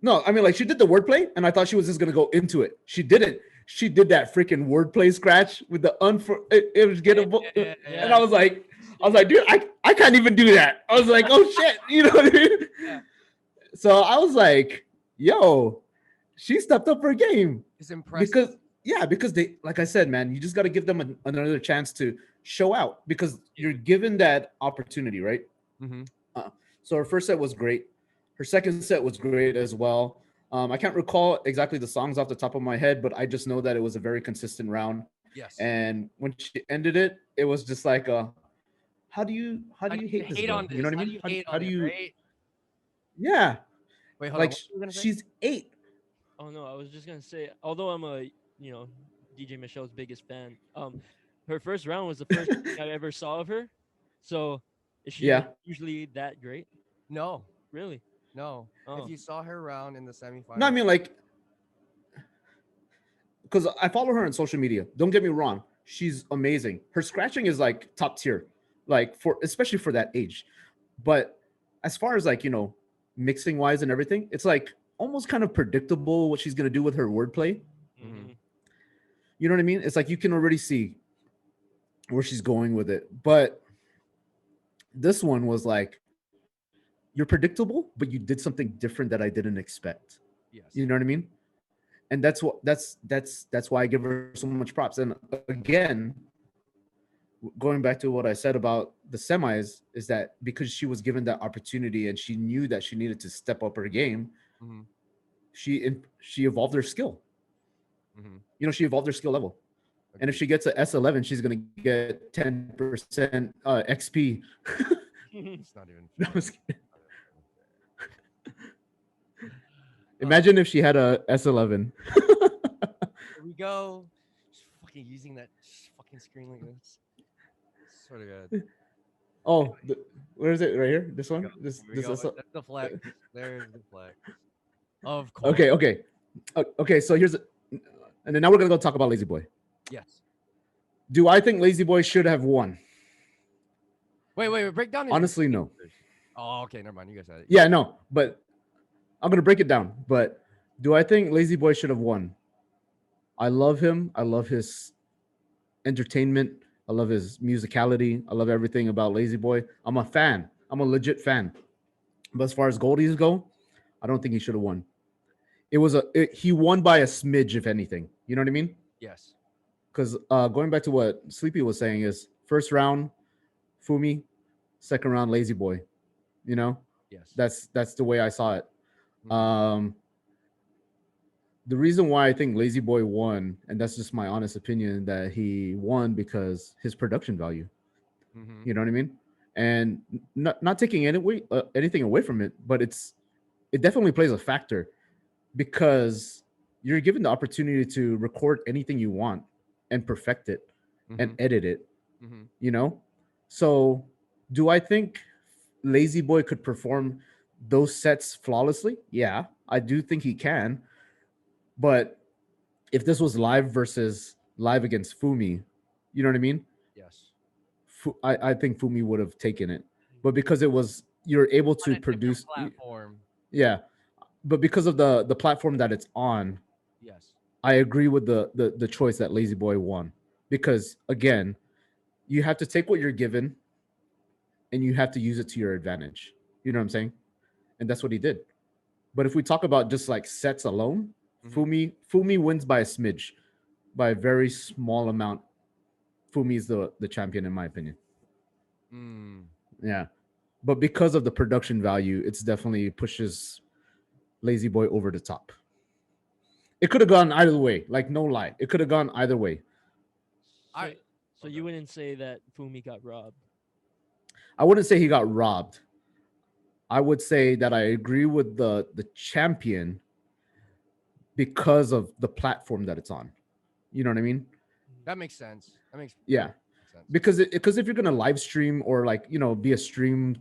No, I mean, like she did the wordplay, and I thought she was just gonna go into it. She didn't. She did that freaking wordplay scratch with the unforgettable, and I was like, dude, I can't even do that. I was like, oh shit, you know what I mean? Yeah. So I was like, yo, she stepped up her game It's impressive. because they, like I said, man, you just got to give them another chance to show out because you're given that opportunity, right? Mm-hmm. So her first set was great. Her second set was great as well. I can't recall exactly the songs off the top of my head, but I just know that it was a very consistent round. Yes. And when she ended it, it was just like, how do you hate this girl? on this? You know what I How mean? do you hate how on do it, you? right? Yeah, Wait, hold on. like What were you gonna say? she's 8. Oh no, I was just gonna say, although I'm a DJ Michelle's biggest fan, her first round was the first thing I ever saw of her. So is she Yeah. usually that great? No, Really? no. Oh. If you saw her round in the semifinals, No, I mean like, because I follow her on social media. Don't get me wrong, she's amazing. Her scratching is like top tier, like especially for that age. But as far as like mixing wise and everything, it's like almost kind of predictable what she's gonna do with her wordplay. Mhm. You know what I mean? It's like you can already see where she's going with it. But this one was like, you're predictable, but you did something different that I didn't expect. yes. You know what I mean? And that's why I give her so much props. And again, going back to what I said about the semis, is that because she was given that opportunity and she knew that she needed to step up her game, Mhm. she evolved her skill. Mhm. She evolved her skill level. And if she gets a S11, she's gonna get 10% XP. It's not even. No, I was fair. kidding. Imagine if she had a S11. Here we go. Just fucking using that fucking screen like this. Sort of good. Oh, where is it? Right here? This one? Here This we this go. is That's the flex. There's the flex. Of course. okay. So here's and then now we're gonna go talk about Lazy Boy. Yes. Do I think Lazy Boy should have won? Wait. Break down. his Honestly, no. Oh, okay. Never mind. You guys said it. Yeah, no, but I'm gonna break it down. But Do I think Lazy Boy should have won? I love him. I love his entertainment. I love his musicality. I love everything about Lazy Boy. I'm a fan. I'm a legit fan. But as far as Goldies go, I don't think he should have won. He won by a smidge, if anything. You know what I mean? Yes. Because going back to what Sleepy was saying is first round Fumi, second round Lazy Boy. You know, Yes. that's the way I saw it. Mhm. Um, the reason why I think Lazy Boy won, and that's just my honest opinion, that he won because his production value. Mhm. You know what I mean? And not taking anything away from it, but it definitely plays a factor because you're given the opportunity to record anything you want and perfect it and Mhm. edit it. Mhm. You know, so do I think Lazy Boy could perform those sets flawlessly? Yeah, I do think he can. But if this was live versus live against Fumi, you know what I mean? Yes. I think Fumi would have taken it, but because it was you're able On to a different produce, platform. yeah. But because of the platform that it's on, Yes. I agree with the choice that Lazy Boy won because again, you have to take what you're given and you have to use it to your advantage. You know what I'm saying? And that's what he did. But if we talk about just like sets alone, Mhm. Fumi wins by a smidge, by a very small amount. Fumi is the champion in my opinion. Mm. Yeah. But because of the production value, it's definitely pushes Lazy Boy over the top. It could have gone either way. Like no lie, it could have gone either way. So I so okay. you wouldn't say that Fumi got robbed. I wouldn't say he got robbed. I would say that I agree with the champion because of the platform that it's on. You know what I mean? That makes sense. That makes Yeah. sense. Because if you're gonna live stream or like be a stream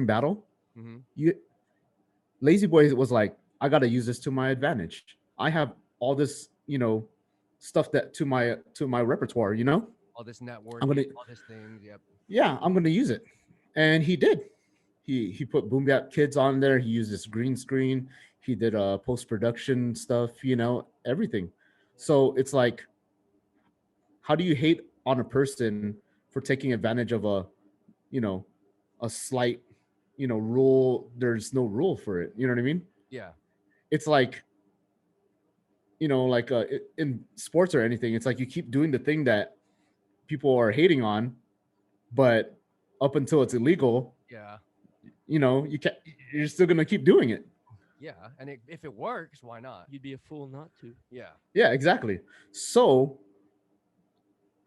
battle, Mhm. you Lazy Boy was like, I gotta use this to my advantage. I have all this stuff that to my repertoire. All this I'm gonna networking, all these things. Yep. yeah, I'm gonna use it, and he did. He put Boom Bap Kids on there. He used this green screen. He did post production stuff. Everything. So it's like, how do you hate on a person for taking advantage of you know a slight rule? There's no rule for it. You know what I mean? Yeah. It's like like in sports or anything. It's like you keep doing the thing that people are hating on, but up until it's illegal, Yeah. you can you're still gonna keep doing it. Yeah. And if it works, why not? You'd be a fool not to. Yeah. Yeah, exactly. So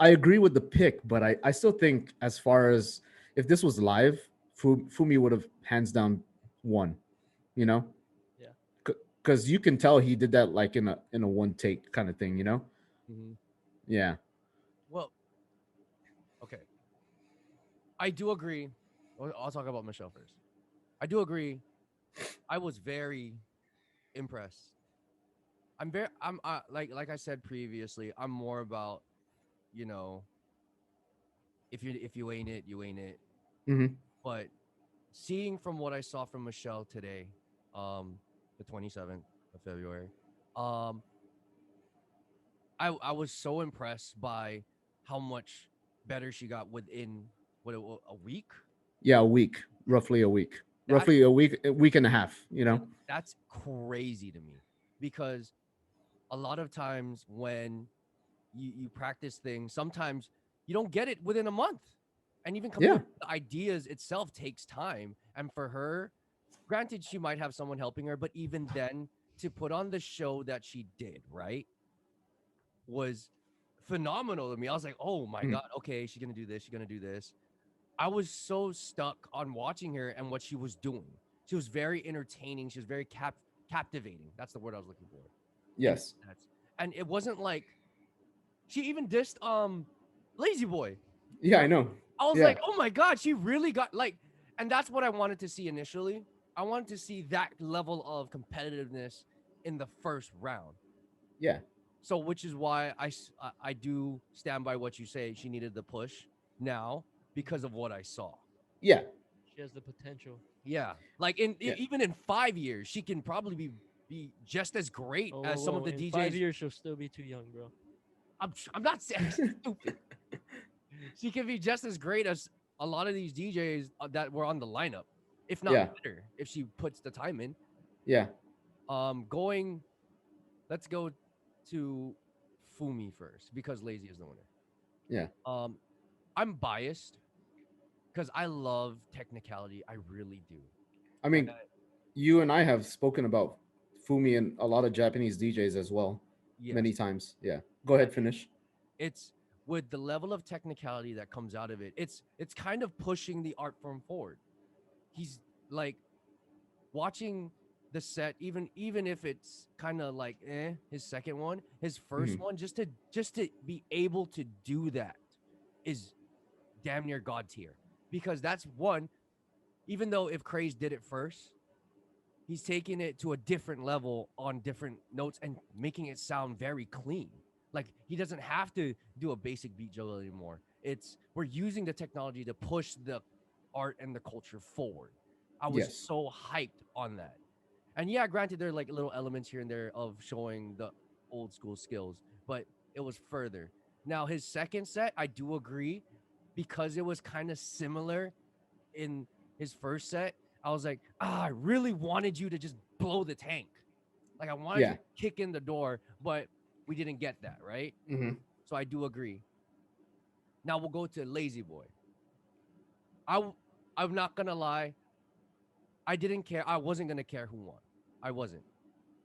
I agree with the pick, but I still think as far as if this was live, Fumi would have hands down won. You know, Yeah. because you can tell he did that like in a one take kind of thing. Mhm. Yeah. Well, okay. I do agree. I'll talk about Michelle first. I do agree. I was very impressed. Like I said previously, I'm more about, you know, if you ain't it, you ain't it. Hmm. But seeing from what I saw from Michelle today, um, the 27th of February, um, I was so impressed by how much better she got within a week. Yeah, a week, roughly a week, That's a week and a half. that's crazy to me because a lot of times when you practice things, sometimes you don't get it within a month. And even coming Yeah, up with the ideas itself takes time. And for her, granted, she might have someone helping her, but even then, to put on the show that she did, right, was phenomenal to me. I was like, oh my mm, God, okay, she's gonna do this, she's gonna do this. I was so stuck on watching her and what she was doing. She was very entertaining. She was very captivating. That's the word I was looking for. In yes, sets. And it wasn't like she even dissed Lazy Boy. yeah, I know. I was Yeah, like, oh my God, she really got like, and that's what I wanted to see initially. I wanted to see that level of competitiveness in the first round. yeah, So, which is why I do stand by what you say. She needed the push now because of what I saw. yeah, She has the potential. Yeah, like yeah, even in 5 years, she can probably be be just as great Oh, as some of the in 5 years DJs. she'll still be too young, bro. I'm not saying stupid. She can be just as great as a lot of these DJs that were on the lineup, if not Yeah. better, if she puts the time in. Yeah. Going, let's go to Fumi first because Lazy is the winner. Yeah. I'm biased because I love technicality. I really do. I And mean, you and I have spoken about Fumi and a lot of Japanese DJs as well, many yes, times. Yeah. Go ahead, finish. it's with the level of technicality that comes out of it. It's kind of pushing the art form forward. He's like watching the set, even if it's kind of like his second one, his first Mhm. one, just to be able to do that is damn near god tier because that's one. Even though if Craze did it first, he's taking it to a different level on different notes and making it sound very clean. Like he doesn't have to do a basic beat juggle anymore. It's we're using the technology to push the art and the culture forward. I was Yes. so hyped on that. And yeah, granted, there are like little elements here and there of showing the old school skills, but it was further. Now his second set, I do agree, because it was kind of similar in his first set. I was like, I really wanted you to just blow the tank. Like I wanted you Yeah. to kick in the door, but we didn't get that, right? Hmm. So I do agree. Now we'll go to Lazy Boy. I w- I'm not gonna lie. I didn't care. I wasn't gonna care who won. I wasn't.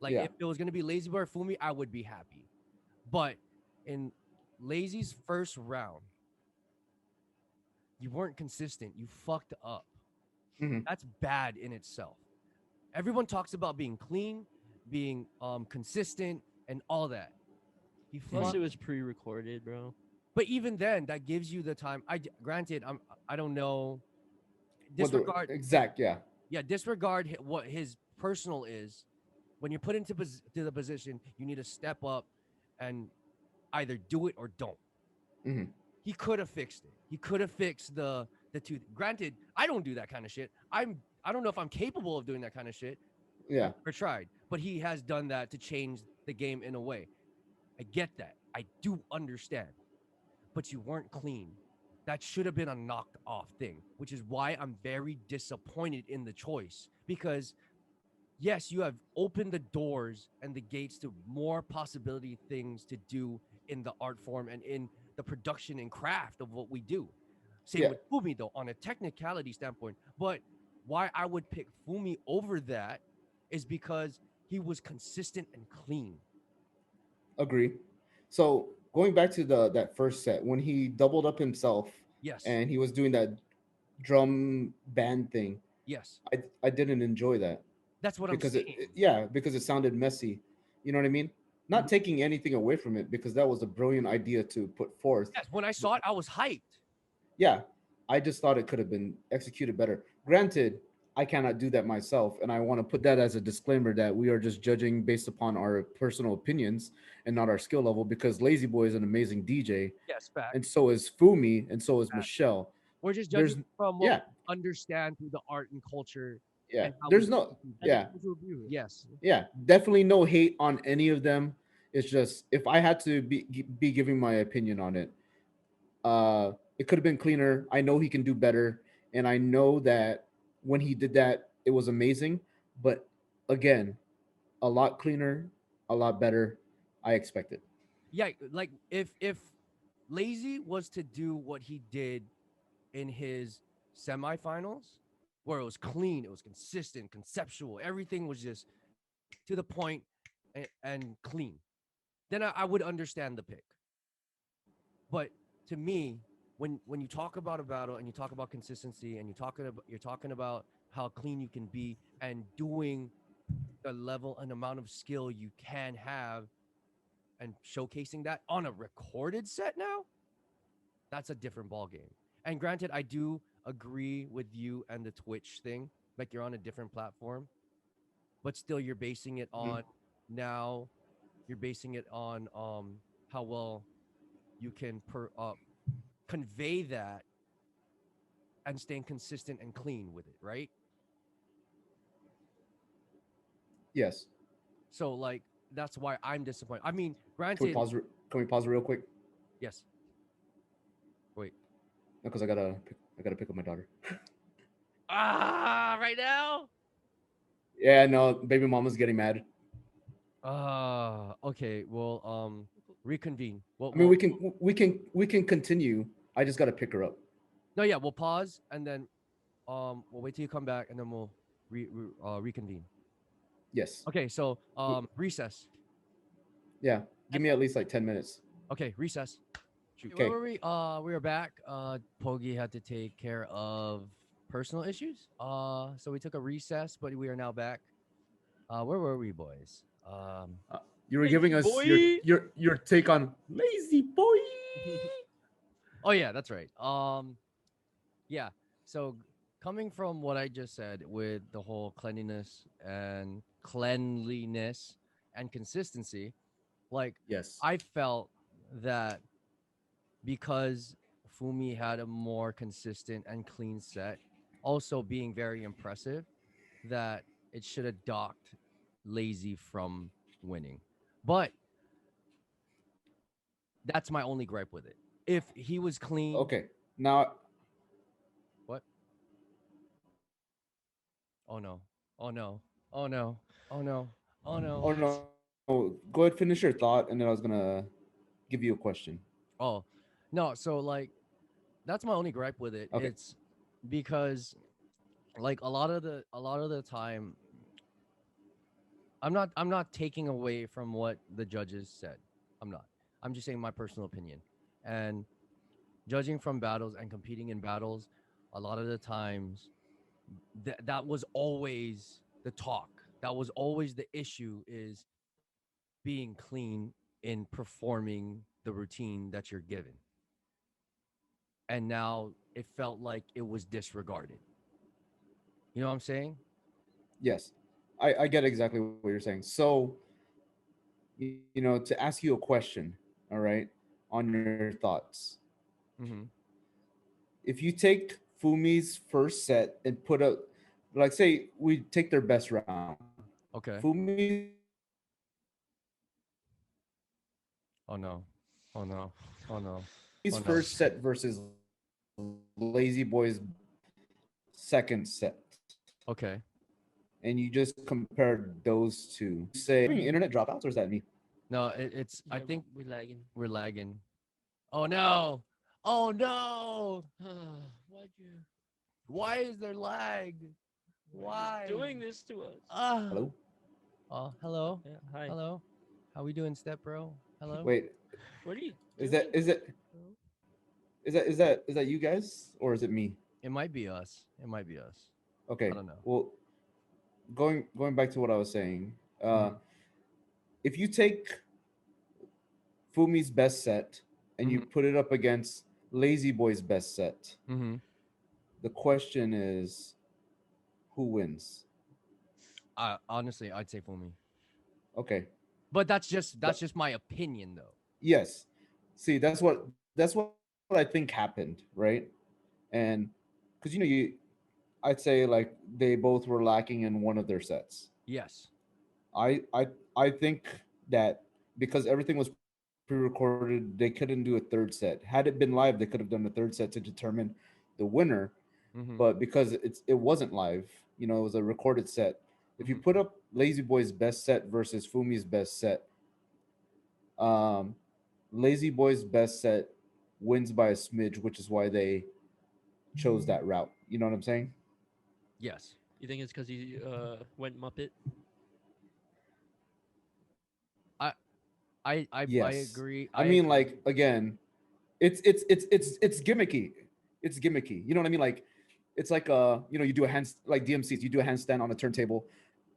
Like Yeah. if it was gonna be Lazy Boy or Fumi, I would be happy. But in Lazy's first round, you weren't consistent. You fucked up. Hmm. That's bad in itself. Everyone talks about being clean, being consistent, and all that. He Hmm. Plus, it fucked. was pre-recorded, bro. But even then, that gives you the time. Granted, I don't know. What the Disregard. exact? Yeah. Yeah, disregard what his personal is. When you're put into to the position, you need to step up and either do it or don't. Hmm. He could have fixed it. He could have fixed the two. Granted, I don't do that kind of shit. I don't know if I'm capable of doing that kind of shit. Yeah. I've never tried, but he has done that to change the game in a way. I get that. I do understand, but you weren't clean. That should have been a knocked off thing, which is why I'm very disappointed in the choice because yes, you have opened the doors and the gates to more possibility things to do in the art form and in the production and craft of what we do. Same Yeah. with Fumi though, on a technicality standpoint. But why I would pick Fumi over that is because he was consistent and clean. Agree. So going back to the that first set when he doubled up himself Yes. and he was doing that drum band thing, Yes. I didn't enjoy that That's what I'm because saying. yeah, because it sounded messy. You know what I mean? Not Mhm. taking anything away from it because that was a brilliant idea to put forth. Yes. When I But saw it, I was hyped. yeah, I just thought it could have been executed better. Granted, I cannot do that myself, and I want to put that as a disclaimer that we are just judging based upon our personal opinions and not our skill level. Because Lazy Boy is an amazing DJ, Yes, fact. and so is Fumi, and so is Fact. Michelle. We're just judging There's from what we yeah, understand through the art and culture yeah. and how we There's no see And people. the yeah, casual viewer. Yes. yeah. Definitely no hate on any of them. It's just if I had to be giving my opinion on it, it could have been cleaner. I know he can do better, and I know that when he did that, it was amazing. But again, a lot cleaner, a lot better. I expected. Yeah, like if Lazy was to do what he did in his semifinals, where it was clean, it was consistent, conceptual, everything was just to the point and clean, then I would understand the pick. But to me, when you talk about a battle and you talk about consistency and you're talking about how clean you can be and doing the level and amount of skill you can have and showcasing that on a recorded set now, that's a different ball game. And granted, I do agree with you and the Twitch thing, like you're on a different platform, but still you're basing it Mhm. on now you're basing it on how well you can convey that and staying consistent and clean with it, right? Yes. So like that's why I'm disappointed. I mean, Can we granted, pause? Can we pause real quick? yes. Wait. Because I gotta pick up my daughter. Right now. Yeah, no, baby mama's getting mad. Okay. Well, reconvene. Well, I mean, well, we can continue. I just gotta pick her up. no, yeah, we'll pause and then we'll wait till you come back and then we'll reconvene. Yes. Okay, so W- recess. Yeah. Give me at least like 10 minutes. Okay, recess. Shoot, where Okay. were we? We were back. Pogi had to take care of personal issues. So we took a recess, but we are now back. Where were we, boys? Uh, you were giving Lazy us boy. your take on lazy boy. Oh yeah, that's right. Yeah. So coming from what I just said with the whole cleanliness and consistency, like Yes. I felt that because Fumi had a more consistent and clean set, also being very impressive, that it should have docked Lazy from winning. But that's my only gripe with it. If he was clean, Okay. Now, what? Oh no. Oh no. Oh no. Oh no. Oh no. oh no, go ahead, finish your thought, and then I was gonna give you a question. Oh no. So like that's my only gripe with it. Okay. It's because like a lot of the time I'm not taking away from what the judges said. I'm not. I'm just saying my personal opinion. And judging from battles and competing in battles, a lot of the times that was always the talk. That was always the issue is being clean in performing the routine that you're given. And now it felt like it was disregarded. You know what I'm saying? Yes, I get exactly what you're saying. So, to ask you a question, all right, on your thoughts. Mm-hmm. If you take Fumi's first set and put up, like, say we take their best round, Fumi's Okay. first set versus Oh no. Oh no. Oh no. Oh no. Lazy Boy's second set, Okay. and you just compare those two, would you say having internet dropouts, or is that me? No, it's. I Yeah, think we lagging. we're lagging. Oh no! Oh no! Why'd you Why is there lag? Why? doing this to us? Ah. Hello. Oh, hello. Yeah, hi. Hello. How we doing, step bro? Hello. Wait, What are you is doing? that is it bro? is that you guys, or is it me? It might be us. It might be us. I Okay. don't know. Well, going back to what I was saying, uh, Mm-hmm. if you take Fumi's best set and you Mm-hmm. put it up against Lazy Boy's best set, Mm-hmm. the question is, who wins? Honestly, I'd say for me, Okay. but that's But just my opinion, though. yes. See, that's what I think happened, right? And because I'd say like they both were lacking in one of their sets. Yes. I I I think that because everything was pre-recorded, they couldn't do a third set. Had it been live, they could have done a third set to determine the winner. Mm-hmm. But because it wasn't live, it was a recorded set. If you Mm-hmm. put up Lazy Boy's best set versus Fumi's best set, um, Lazy Boy's best set wins by a smidge, which is why they chose that route. You know what I'm saying? Yes. You think it's because he went Muppet? I I Yes. agree. I I mean, agree. like, again, it's gimmicky. It's gimmicky. You know what I mean? Like, it's like you do a hand like DMCs. You do a handstand on a turntable,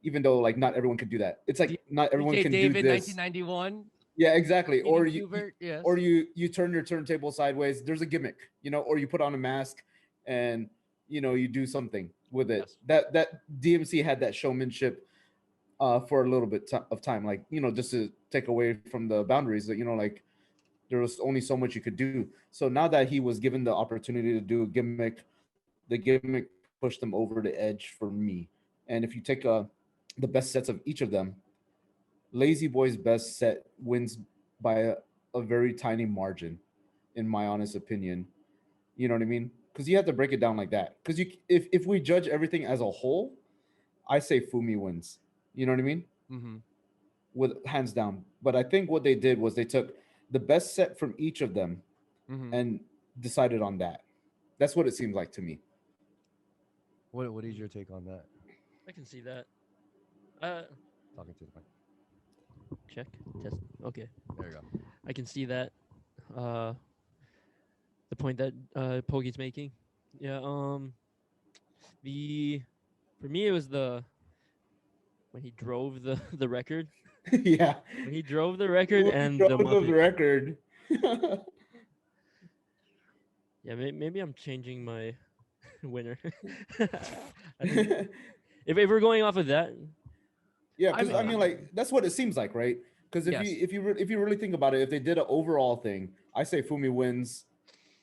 even though like not everyone can do that. It's like not everyone DJ can do David, this. 1991. Yeah, exactly. Or Steven you Kubert. Yes. or you turn your turntable sideways. There's a gimmick, or you put on a mask and you do something with it. Yes. That DMC had that showmanship for a little bit of time, like just to take away from the boundaries that like there was only so much you could do. So now that he was given the opportunity to do a gimmick, the gimmick pushed them over the edge for me. And if you take the best sets of each of them, Lazy Boy's best set wins by a very tiny margin, in my honest opinion. You know what I mean? Because you have to break it down like that. Because if we judge everything as a whole, I say Fumi wins. You know what I mean? Mm-hmm. With hands down. But I think what they did was they took the best set from each of them Mm-hmm. and decided on that. That's what it seems like to me. What is Mm, your take on that? I can see that. Uh, Talking to the mic. check test. Okay, There you go. I can see that. Uh, the point that Pogi's making. Yeah. The for me it was the when he drove the the record. Yeah. When he drove the record We and the drove the Muppet. record. Yeah, maybe I'm changing my winner. I think if we're going off of that, Yeah, I because mean, I mean, like that's what it seems like, right? Because yes. if you really think about it, if they did an overall thing, I say Fumi wins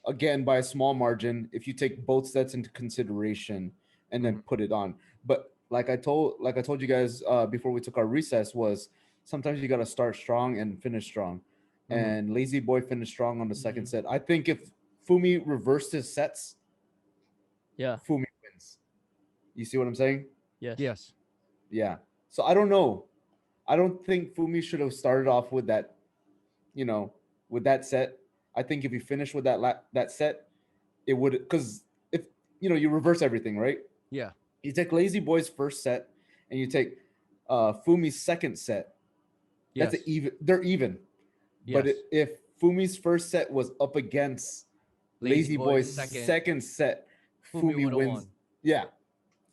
again by a small margin if you take both sets into consideration and then Mm-hmm. put it on. But like I told you guys before we took our recess was sometimes you got to start strong and finish strong, Mm-hmm. and Lazy Boy finished strong on the second mhm, set. I think if Fumi reversed his sets, yeah, Fumi wins. You see what I'm saying? yes, Yes. Yeah. So I don't know. I don't think Fumi should have started off with that, you know, with that set. I think if you finish with that set, it would because if you reverse everything, right? Yeah. You take Lazy Boy's first set and you take Fumi's second set. That's an Yes. even. They're even. But Yes. if Fumi's first set was up against Lazy Lazy Boy's Boy's mhm, second. second set, Fumi Fumi would have wins. won. Yeah,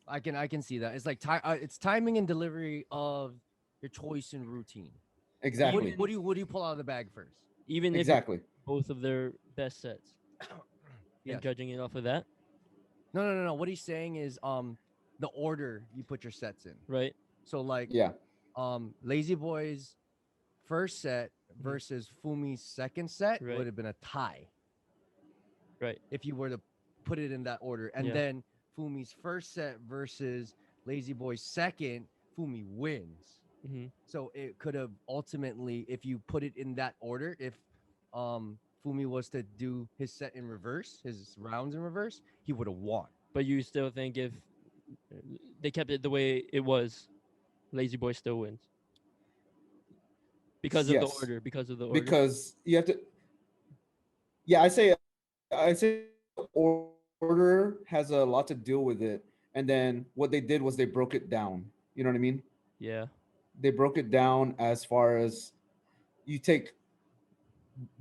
I can see that. It's like it's timing and delivery of your choice and routine. exactly, even What do you pull out of the bag first? even if it exactly. both of their best sets and Yes. judging it off of that, No. What he's saying is the order you put your sets in. right? So like Yeah, Lazy Boy's first set Mhm, versus Fumi's second set would right, have been a tie right, if you were to put it in that order. And yeah, then Fumi's first set versus Lazy Boy's second, Fumi wins. hmm So it could have ultimately, if you put it in that order, if Fumi was to do his set in reverse, his rounds in reverse, he would have won. but you still think if they kept it the way it was, Lazy Boy still wins because of the yes, order. Because of the order. because you have to. Yeah, I say order has a lot to deal with it, and then what they did was they broke it down. You know what I mean? Yeah. They broke it down as far as you take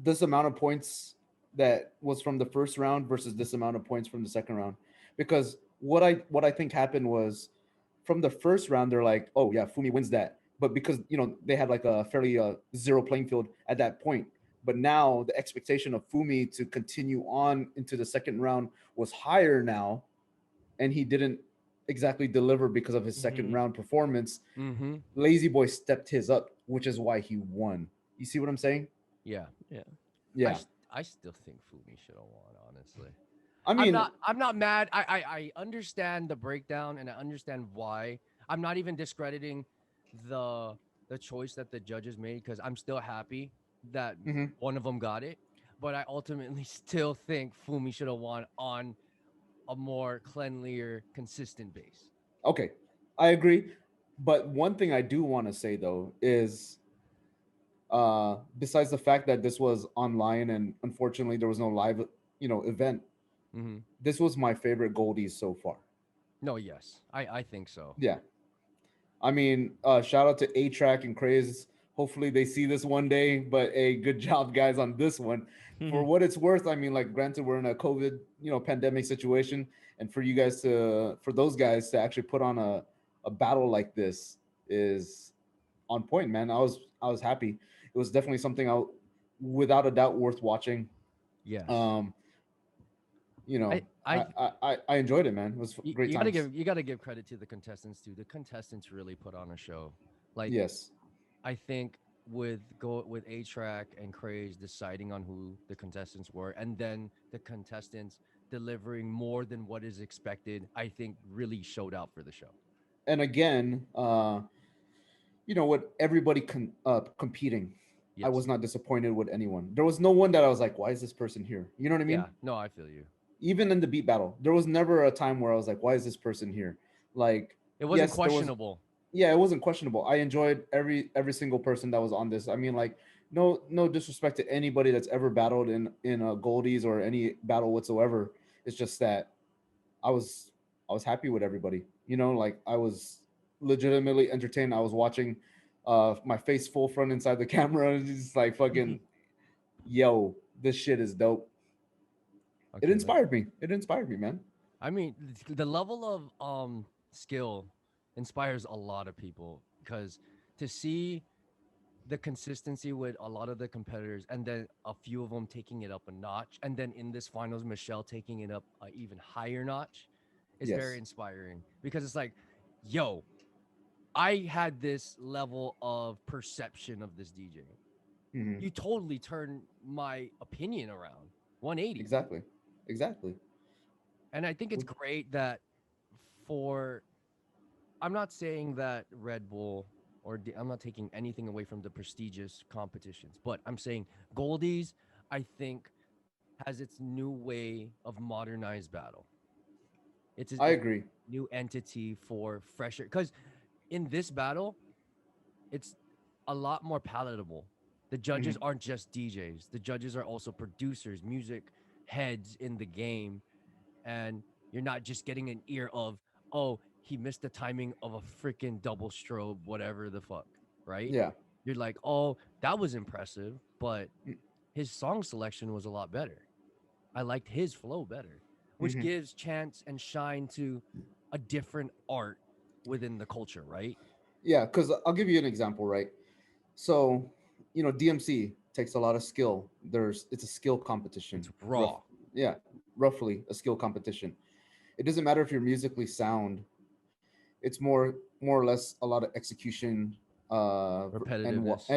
this amount of points that was from the first round versus this amount of points from the second round, because what I think happened was from the first round they're like, oh yeah, Fumi wins that, but because they had like a fairly zero playing field at that point. But now the expectation of Fumi to continue on into the second round was higher now, and he didn't exactly deliver because of his second hmm round performance. Mm-hmm. Lazy Boy stepped his up, which is why he won. You see what I'm saying? Yeah. Yeah. Yeah. I still think Fumi should have won, honestly. I mean, I'm not mad. I understand the breakdown and I understand why. I'm not even discrediting the the choice that the judges made because I'm still happy that mhm. one of them got it. But I ultimately still think Fumi should have won on a more cleanlier, consistent base. Okay, I agree. But one thing I do want to say though is, besides the fact that this was online and unfortunately there was no live, event, Mm-hmm. this was my favorite Goldies so far. No, yes, I think so. Yeah, I mean, shout out to A Track and Craze. Hopefully they see this one day. But a good job, guys, on this one. For what it's worth, I mean, like, granted, we're in a COVID, pandemic situation, and for those guys to actually put on a battle like this is on point, man. I was happy. It was definitely something without a doubt, worth watching. Yes, Um, I I I enjoyed it, man. It was great times. you gotta give credit to the contestants too. The contestants really put on a show. Like Yes. I think with A Track and Craze deciding on who the contestants were, and then the contestants delivering more than what is expected, I think really showed out for the show. And again, with everybody competing, I Yes. was not disappointed with anyone. There was no one that I was like, why is this person here? You know what I mean? Yeah. No, I feel you. Even in the beat battle, there was never a time where I was like, why is this person here? Like, It wasn't yes, there was. questionable. Yeah, it wasn't questionable. I enjoyed every single person that was on this. I mean, like, no disrespect to anybody that's ever battled in a Goldies or any battle whatsoever. It's just that I was I was happy with everybody. Like I was legitimately entertained. I was watching my face full front inside the camera and just like fucking yo, this shit is dope. It Okay, inspired me. It inspired me, man. I mean, the level of skill inspires a lot of people because to see the consistency with a lot of the competitors and then a few of them taking it up a notch and then in this finals Michelle taking it up a even higher notch is very Yes. inspiring because it's like, yo, I had this level of perception of this DJ. Hmm. You totally turned my opinion around 180. Exactly. Exactly. And I think it's Would- great that for I'm not saying that Red Bull I'm not taking anything away from the prestigious competitions, but I'm saying Goldies, I think, has its new way of modernized battle. I It's agree. a new entity for fresher because in this battle, it's a lot more palatable. The judges Hmm. aren't just DJs. The judges are also producers, music heads in the game, and you're not just getting an ear of, oh, he missed the timing of a freaking double strobe, whatever the fuck, right? Yeah. You're like, oh, that was impressive, but his song selection was a lot better. I liked his flow better, which Hmm. gives chance and shine to a different art within the culture, right? Yeah, because I'll give you an example, right? So, DMC takes a lot of skill. It's a skill competition. It's raw, Yeah, roughly a skill competition. It doesn't matter if you're musically sound. It's more or less a lot of execution, repetitiveness.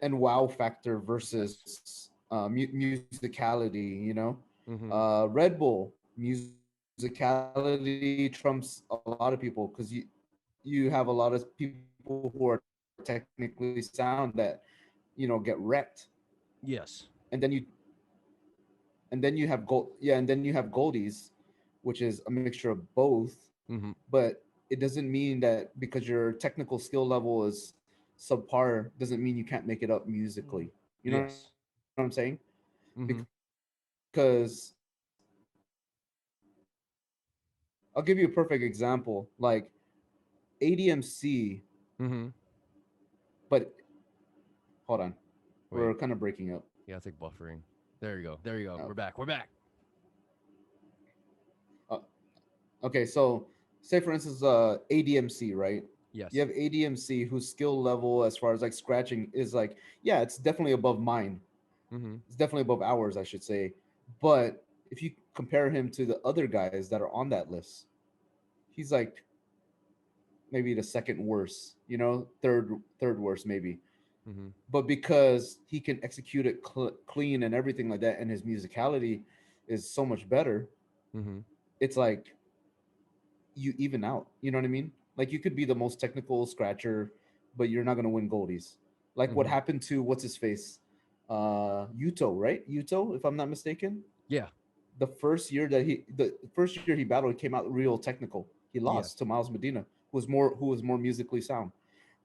and wow factor versus musicality. Red Bull musicality trumps a lot of people because you have a lot of people who are technically sound that get wrecked, and Yes. then you have goldies, which is a mixture of both. Hmm. But it doesn't mean that because your technical skill level is subpar doesn't mean you can't make it up Mm. musically. You know what I'm Yes. saying? Hmm. Because I'll give you a perfect example. Like ADMC, Hmm. but hold on, we're Wait. kind of breaking up. Yeah, it's like buffering. There you go. There you go. Uh, We're back. We're back. uh, okay, so say for instance, ADMC, right? You Yes. have ADMC whose skill level as far as like scratching is like, yeah, it's definitely above mine. Hmm. It's definitely above ours, I should say. But if you compare him to the other guys that are on that list, he's like maybe the second worst, third worst maybe. Hmm. But because he can execute it clean and everything like that, and his musicality is so much better, Hmm. it's like you even out. You know what I mean? Like you could be the most technical scratcher, but you're not gonna win goldies. Like what Hmm. happened to what's his face, Yuto, right? Yuto, if I'm not mistaken. Yeah. The first year he battled, he came out real technical. He lost to Yes. Miles Medina, who was more musically sound.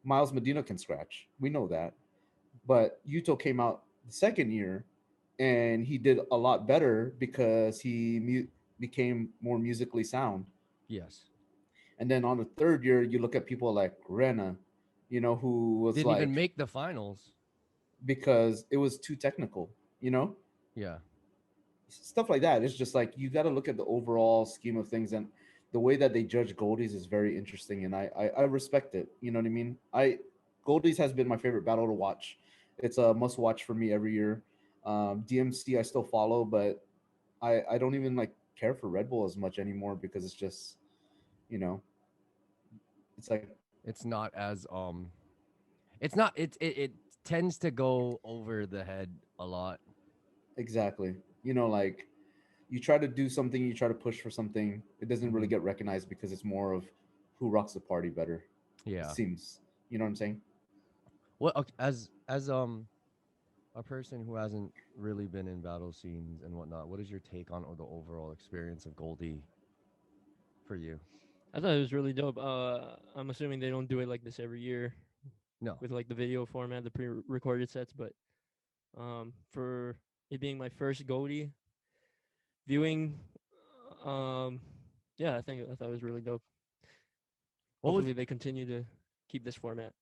Miles Medina can scratch. We know that. But Yuto came out the second year and he did a lot better because he became more musically sound. Yes. And then on the third year, you look at people like Rena, who was Didn't even like, make the finals. because it was too technical, you know? Yeah. Stuff like that. It's just like you got to look at the overall scheme of things, and the way that they judge Goldies is very interesting, and I respect it. You know what I mean? Goldies has been my favorite battle to watch. It's a must watch for me every year. DMC I still follow, but I don't even like care for Red Bull as much anymore because it's just you know it's like It's not as it's not it tends to go over the head a lot. exactly like you try to do something, you try to push for something, it doesn't really Hmm. get recognized because it's more of who rocks the party better. It Yeah. seems. You know what I'm saying? What okay, as a person who hasn't really been in battle scenes and whatnot, what is your take on the overall experience of Goldie for you? I thought it was really dope. I'm assuming they don't do it like this every year No. with like the video format, the pre-recorded sets, but for it being my first Goldie viewing, um, yeah, I thought it was really dope. What was Hopefully, they continue to keep this format.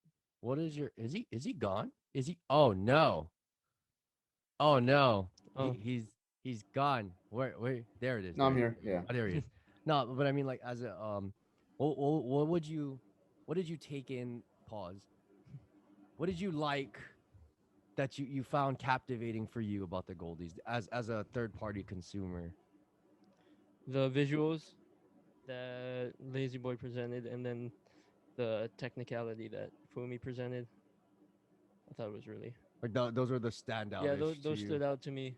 what is your is he gone? Is he Oh no. Oh no. Oh, He's gone. Where there it is. No, There I'm he is. here. Yeah. Oh, there he is. No, but I mean like as a what would you what did you take in pause? What did you like that you found captivating for you about the Goldies as a third party consumer? the visuals that Lazy Boy presented, and then the technicality that Fumi presented. I thought it was really Like those are the standout yeah. to Those you. stood out to me,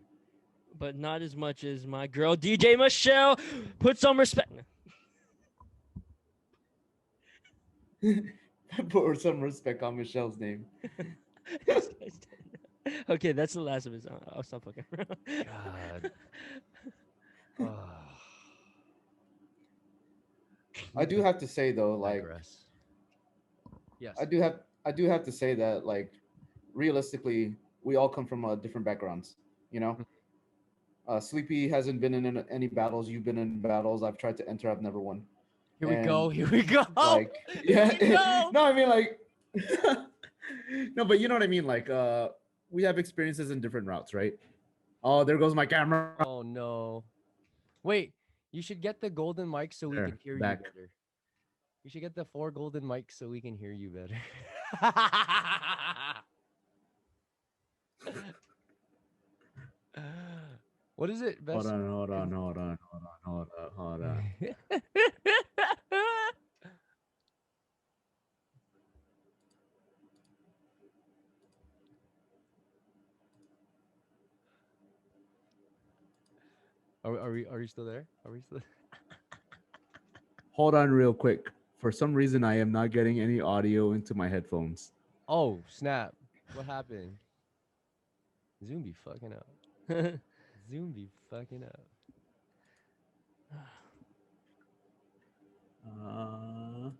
but not as much as my girl DJ Michelle. Put some respect. Put some respect on Michelle's name. Okay, that's the last of his. I'll stop fucking around. God. Ah, I do have to say though, like digress. Yes. I do have to say that like realistically, we all come from different backgrounds. You know, Mhm. Sleepy hasn't been in any battles. You've been in battles. I've tried to enter. I've never won. Here we And go. Here we go. like, Here yeah, we go. no, I mean like, no, but you know what I mean. Like, we have experiences in different routes, right? Oh, there goes my camera. Oh no. Wait, you should get the golden mic so we There, can hear you back. better. You should get the 4 golden mics so we can hear you better. What is it? Hold Best. on, hold on, hold on, hold on, hold on, hold on. Are we still there? Are we still Hold on, real quick. For some reason, I am not getting any audio into my headphones. Oh, snap. What happened? Zoom be fucking up. Zoom be fucking up. Ah,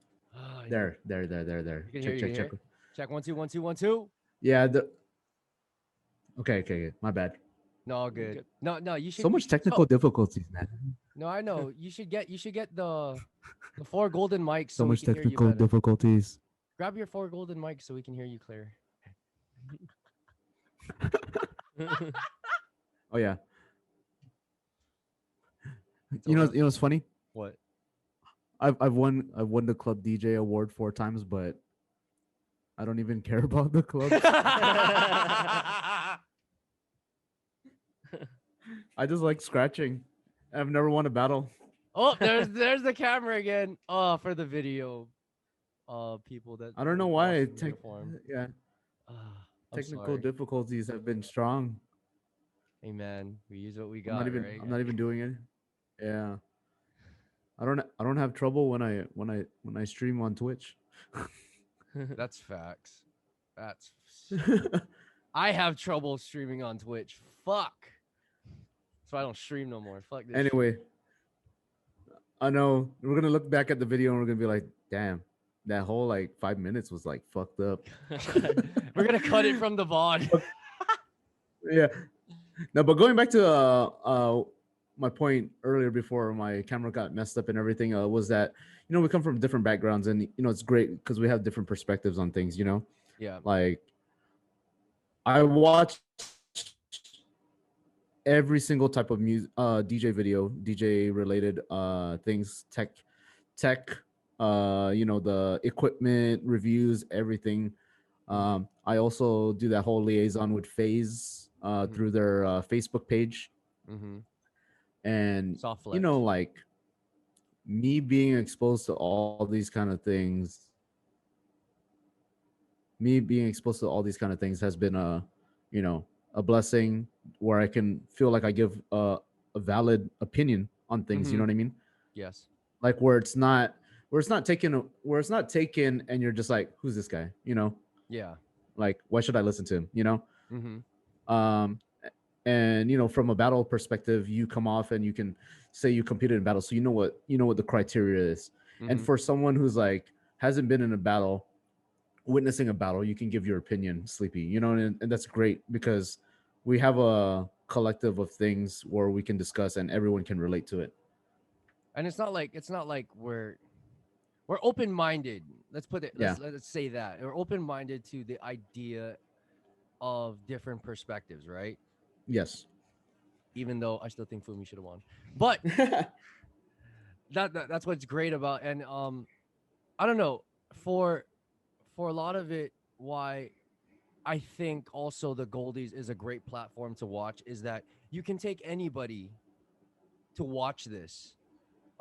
There. You can hear Check, you check, can check. hear. Check 1 2 1 2 1 2. Yeah. Okay. My bad. No, all good. Good. No, you So should much technical difficulties, man. No, I know. You should get the 4 golden mics So so we much can hear you technical better. difficulties. Grab your 4 golden mics so we can hear you clear. Oh yeah. It's You know over. what's funny? What? I've won the club DJ award 4 times, but I don't even care about the club. I just like scratching. I've never won a battle. Oh, there's the camera again. Oh, for the video. People that I don't know lost why. in uniform. Yeah, Ah, I'm technical sorry. difficulties have been strong. Hey man, we use what we I'm not got, even. right? I'm not even doing it. Yeah. I don't have trouble when I stream on Twitch. That's facts. That's I have trouble streaming on Twitch. Fuck. So I don't stream no more. Fuck this. shit. Anyway, I know we're gonna look back at the video and we're gonna be like, damn, that whole like 5 minutes was like fucked up. We're gonna cut it from the VOD. Yeah. No, but going back to my point earlier before my camera got messed up and everything was that we come from different backgrounds and it's great because we have different perspectives on things. Yeah. Like I watched every single type of music, DJ video, DJ related things, tech, the equipment reviews, everything. I also do that whole liaison with FaZe through their Facebook page, Mm-hmm. and Soft flex. like me being exposed to all these kind of things. Me being exposed to all these kind of things has been a blessing where I can feel like I give a valid opinion on things. You know what I mean? Yes. Like where it's not taken and you're just like, who's this guy? Yeah. Like, why should I listen to him? Mm-hmm. Um, and from a battle perspective, you come off and you can say you competed in battle, so you know what the criteria is. And Mm-hmm. for someone who's like hasn't been in a battle, witnessing a battle, you can give your opinion, sleepy. And that's great because we have a collective of things where we can discuss and everyone can relate to it. And it's not like we're open minded. Let's put it. Yeah. Let's say that we're open minded to the idea of different perspectives, right? Yes. Even though I still think Fumi should have won, but that's what's great about. And I don't know, for a lot of it, why I think also the Goldies is a great platform to watch is that you can take anybody to watch this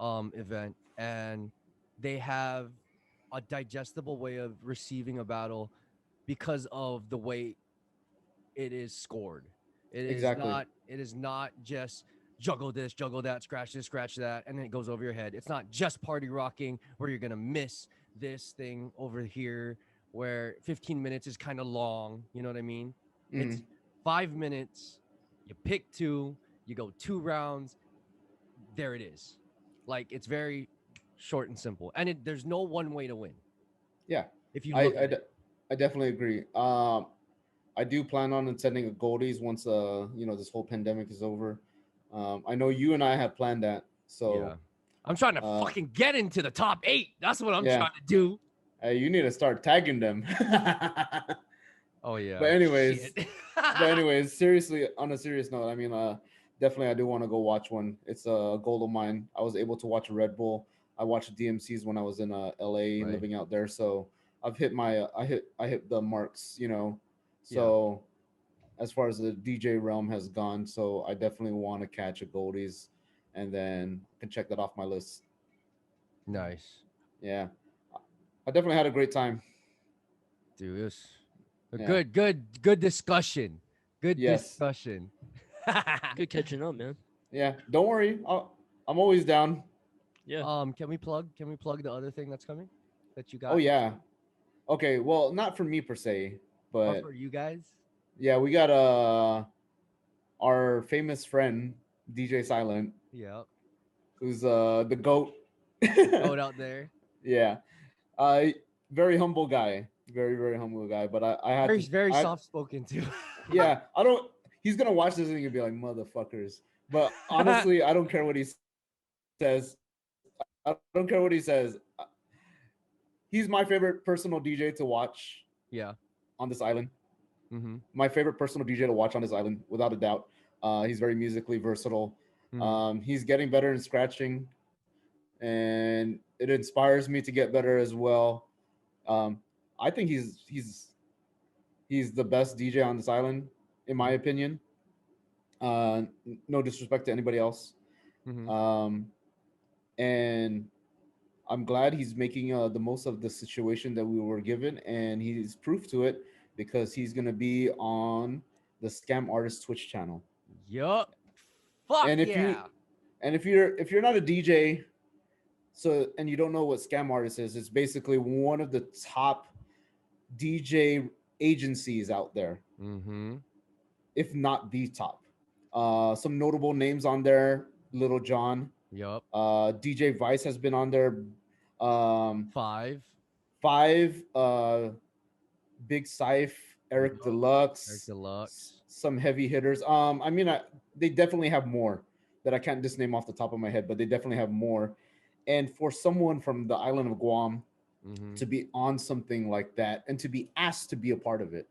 event, and they have a digestible way of receiving a battle because of the way it is scored. Exactly. It is not just juggle this, juggle that, scratch this, scratch that, and then it goes over your head. It's not just party rocking where you're gonna miss this thing over here where 15 minutes is kind of long. You know what I mean? It's Mhm. 5 minutes. You pick two, you go 2 rounds. There it is. Like it's very short and simple, and there's no one way to win Yeah, if you I, look I, at de- it. I definitely agree. I do plan on attending a Goldies once this whole pandemic is over. I know you and I have planned that. Yeah. So I'm trying to uh, fucking get into the top 8. That's what I'm yeah, trying to do. you need to start tagging them. Oh but yeah. anyways, Shit. but anyways, seriously, on a serious note, I mean, definitely, I do want to go watch one. It's a goal of mine. I was able to watch a Red Bull. I watched DMCs when I was in LA Right. living out there, so I've hit I hit the marks, Yeah. So as far as the DJ realm has gone, so I definitely want to catch a Goldies, and then I can check that off my list. Nice. Yeah, I definitely had a great time. Dude, it was a Yeah. good discussion. Good Yes. discussion. Good catching up, man. Yeah. Don't worry. I'm always down. Yeah. Can we plug the other thing that's coming that you Oh got yeah. Okay. Well, not for me per se, or but for you guys? yeah, we got our famous friend DJ Silent, Yeah. who's the goat. The goat out there. Yeah. Uh, very humble guy. Very very humble guy. But I had Very to. very soft spoken too. Yeah. I don't. He's gonna watch this and he'll be like motherfuckers. But honestly, I don't care what he says. I don't care what he says. He's my favorite personal DJ to watch on this Yeah. island. Mm-hmm. My favorite personal DJ to watch on this island, without a doubt. He's very musically versatile. Mm-hmm. He's getting better in scratching, and it inspires me to get better as well. Um, I think he's the best DJ on this island, in my opinion. No disrespect to anybody else. Mm-hmm. Um, and I'm glad he's making the most of the situation that we were given, and he's proof to it because he's gonna be on the Scam Artist Twitch channel. Yup. Fuck And if you yeah. and if you're not a DJ, and you don't know what Scam Artist is, it's basically one of the top DJ agencies out there, Mm-hmm. if not the top. Some notable names on there: Little John, Yup. DJ Vice has been on there. Um, 5. Five, Big Syph, Eric Yup. Eric Deluxe, Deluxe. some heavy hitters. I mean, they definitely have more that I can't just name off the top of my head, but they definitely have more. And for someone from the island of Guam Mm-hmm. to be on something like that and to be asked to be a part of it,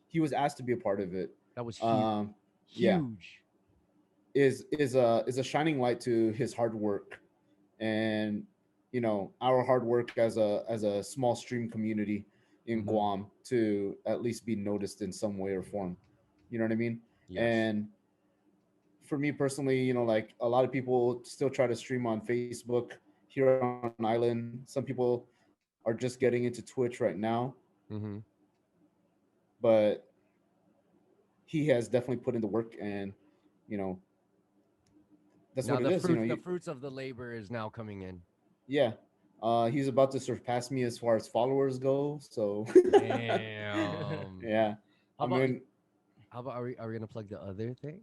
he was asked to be a part of it. That was huge. Um, yeah, Huge. is a shining light to his hard work, and our hard work as a small stream community in Mm-hmm. Guam to at least be noticed in some way or form. You know what I mean? Yes. And for me personally, like a lot of people still try to stream on Facebook here on island. Some people are just getting into Twitch right now, Mm-hmm. but he has definitely put in the work, and you know that's Now what it is. the fruits of the labor is now coming in. Yeah. He's about to surpass me as far as followers go. So Damn. yeah, How I about mean, are we gonna plug the other thing?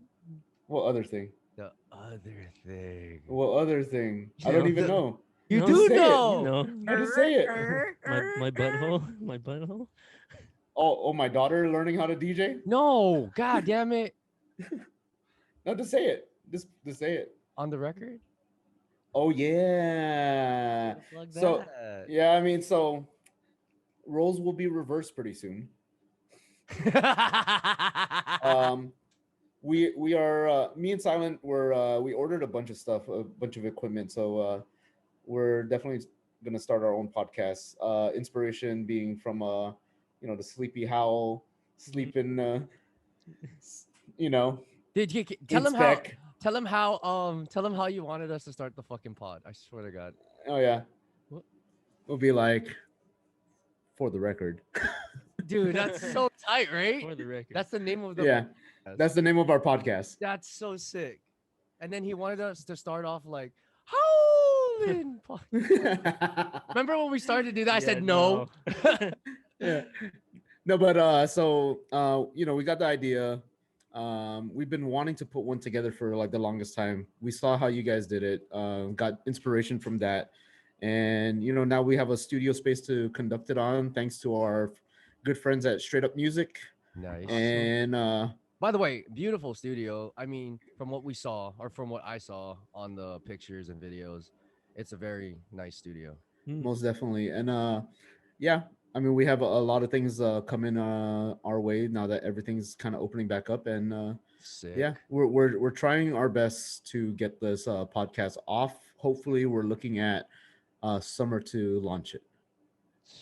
what other thing? The other thing. What other thing? I don't No, even know. you No, Just do say it. you know. know, No, just say it. my butthole, my butthole. Oh, my daughter learning how to DJ. No, god damn it. No, just say it. Just say it. On the record? Oh yeah. Gotta plug So that. yeah, I mean, so roles will be reversed pretty soon. Um, we are me and Silent were we ordered a bunch of stuff, a bunch of equipment. So we're definitely gonna start our own podcast. Inspiration being from the Sleepy Howl, Mhm. sleeping, you know, Did you inspect. tell him how you wanted us to start the fucking pod. I swear to God. Oh yeah, What? we'll be like, for the record. Dude, that's so tight, right? For the record. That's the name of the Yeah, podcast. that's the name of our podcast. That's so sick. And then he wanted us to start off like Howl-In. Remember when we started to do that? I said no. Yeah. No, but we got the idea. We've been wanting to put one together for like the longest time. We saw how you guys did it. Got inspiration from that, and now we have a studio space to conduct it on, thanks to our good friends at Straight Up Music. Nice. And By the way, beautiful studio. I mean, from what we saw or from what I saw on the pictures and videos, it's a very nice studio. most definitely, and yeah, I mean, we have a lot of things coming our way now that everything's kind of opening back up, and Sick. yeah, we're trying our best to get this podcast off. Hopefully, we're looking at summer to launch it.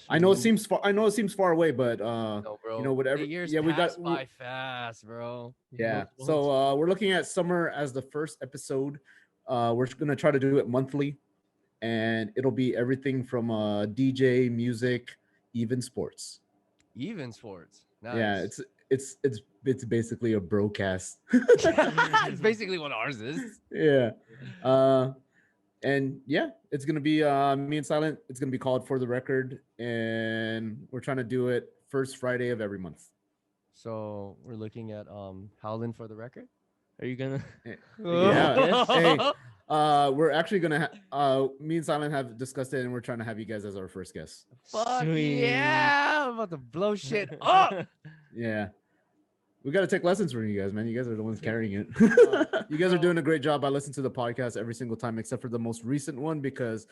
I know it Sweet. seems far. I know it seems far away, but No, bro. whatever. The years Yeah, we got. pass by fast, bro. Yeah, Most so months. we're looking at summer as the first episode. We're gonna try to do it monthly, and it'll be everything from DJ, music, even sports. Even sports. Yeah, Nice. it's basically a broadcast. It's basically what ours is. Yeah. And yeah, it's gonna be me and Silent. It's gonna be called For the Record, and we're trying to do it first Friday of every month. So we're looking at Howlin' for the record. Are you gonna? Yeah. Yes. Hey, we're actually gonna me and Silent have discussed it, and we're trying to have you guys as our first guest. Fuck Sweet. yeah! I'm about to blow shit up. Yeah. We got to take lessons from you guys, man. You guys are the ones carrying it. Oh, You guys are bro. doing a great job. I listen to the podcast every single time, except for the most recent one, because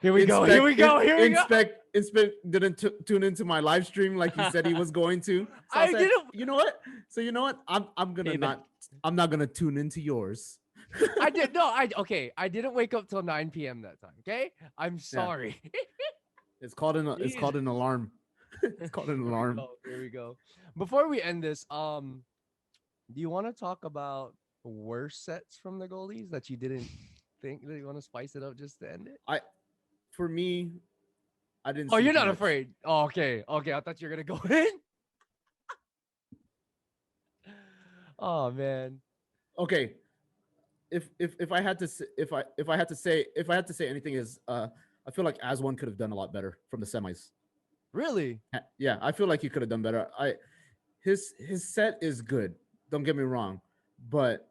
Here we go. Here we go. Here we go. Inspekt didn't tune into my live stream like he said he was going to. So I said, didn't- You know what? So you know what? I'm gonna Payback. not. I'm not gonna tune into yours. I did no. I didn't wake up till 9 p.m. that time. Okay, I'm sorry. It's called an alarm. It's called an alarm. Oh, here we go. Before we end this, do you want to talk about worst sets from the goalies that you didn't think that you want to spice it up just to end it? For me, I didn't. Oh, see you're not much. afraid. Oh, okay. Okay, I thought you were gonna go in. Oh man. Okay. If I had to if I had to say anything is I feel like As One could have done a lot better from the semis. Really? Yeah, I feel like he could have done better. His set is good. Don't get me wrong, but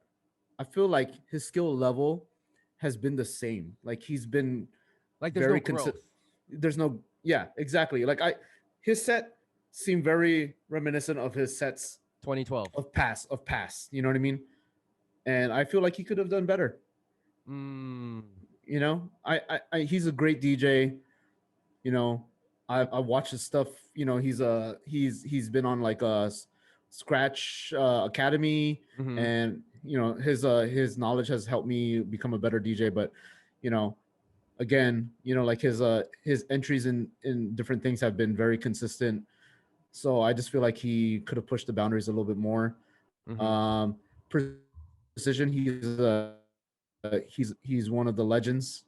I feel like his skill level has been the same. Like he's been Like there's very no growth. there's no yeah, exactly. Like his set seemed very reminiscent of his sets 2012. of past. You know what I mean? And I feel like he could have done better. Mm. You know, he's a great DJ. You know, I watch his stuff. You know, he's been on like a Scratch Academy, Mhm. and his knowledge has helped me become a better DJ. But again, like his entries in different things have been very consistent. So I just feel like he could have pushed the boundaries a little bit more. Mhm. Precision, he's one of the legends.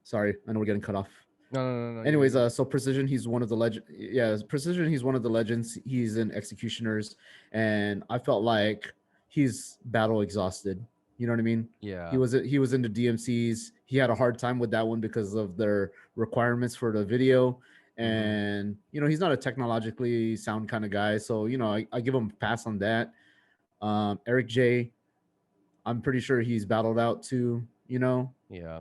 Sorry, I know we're getting cut off. No. Anyways, so Precision, he's one of the legend. Yeah, Precision, he's one of the legends. He's in Executioners, and I felt like he's battle exhausted. You know what I mean? Yeah. He was into DMCs. he had a hard time with that one because of their requirements for the video. Mm-hmm. And he's not a technologically sound kind of guy, so I give him a pass on that. Eric J, I'm pretty sure he's battled out too. Yeah.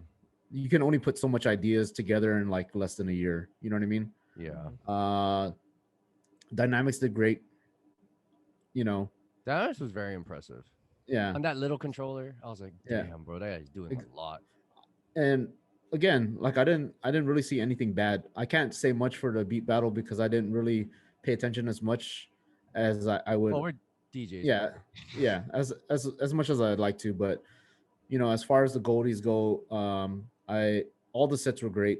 You can only put so much ideas together in like less than a year. You know what I mean? Yeah. Mhm. Dynamics did great. You know, That was very impressive. yeah, On that little controller, I was like, yeah. damn, bro, that guy's doing Ex- a lot. And again, like I didn't really see anything bad. I can't say much for the beat battle because I didn't really pay attention as much as I would. Well, we're DJs, Yeah, bro. yeah, as much as I'd like to, but as far as the goldies go, I all the sets were great.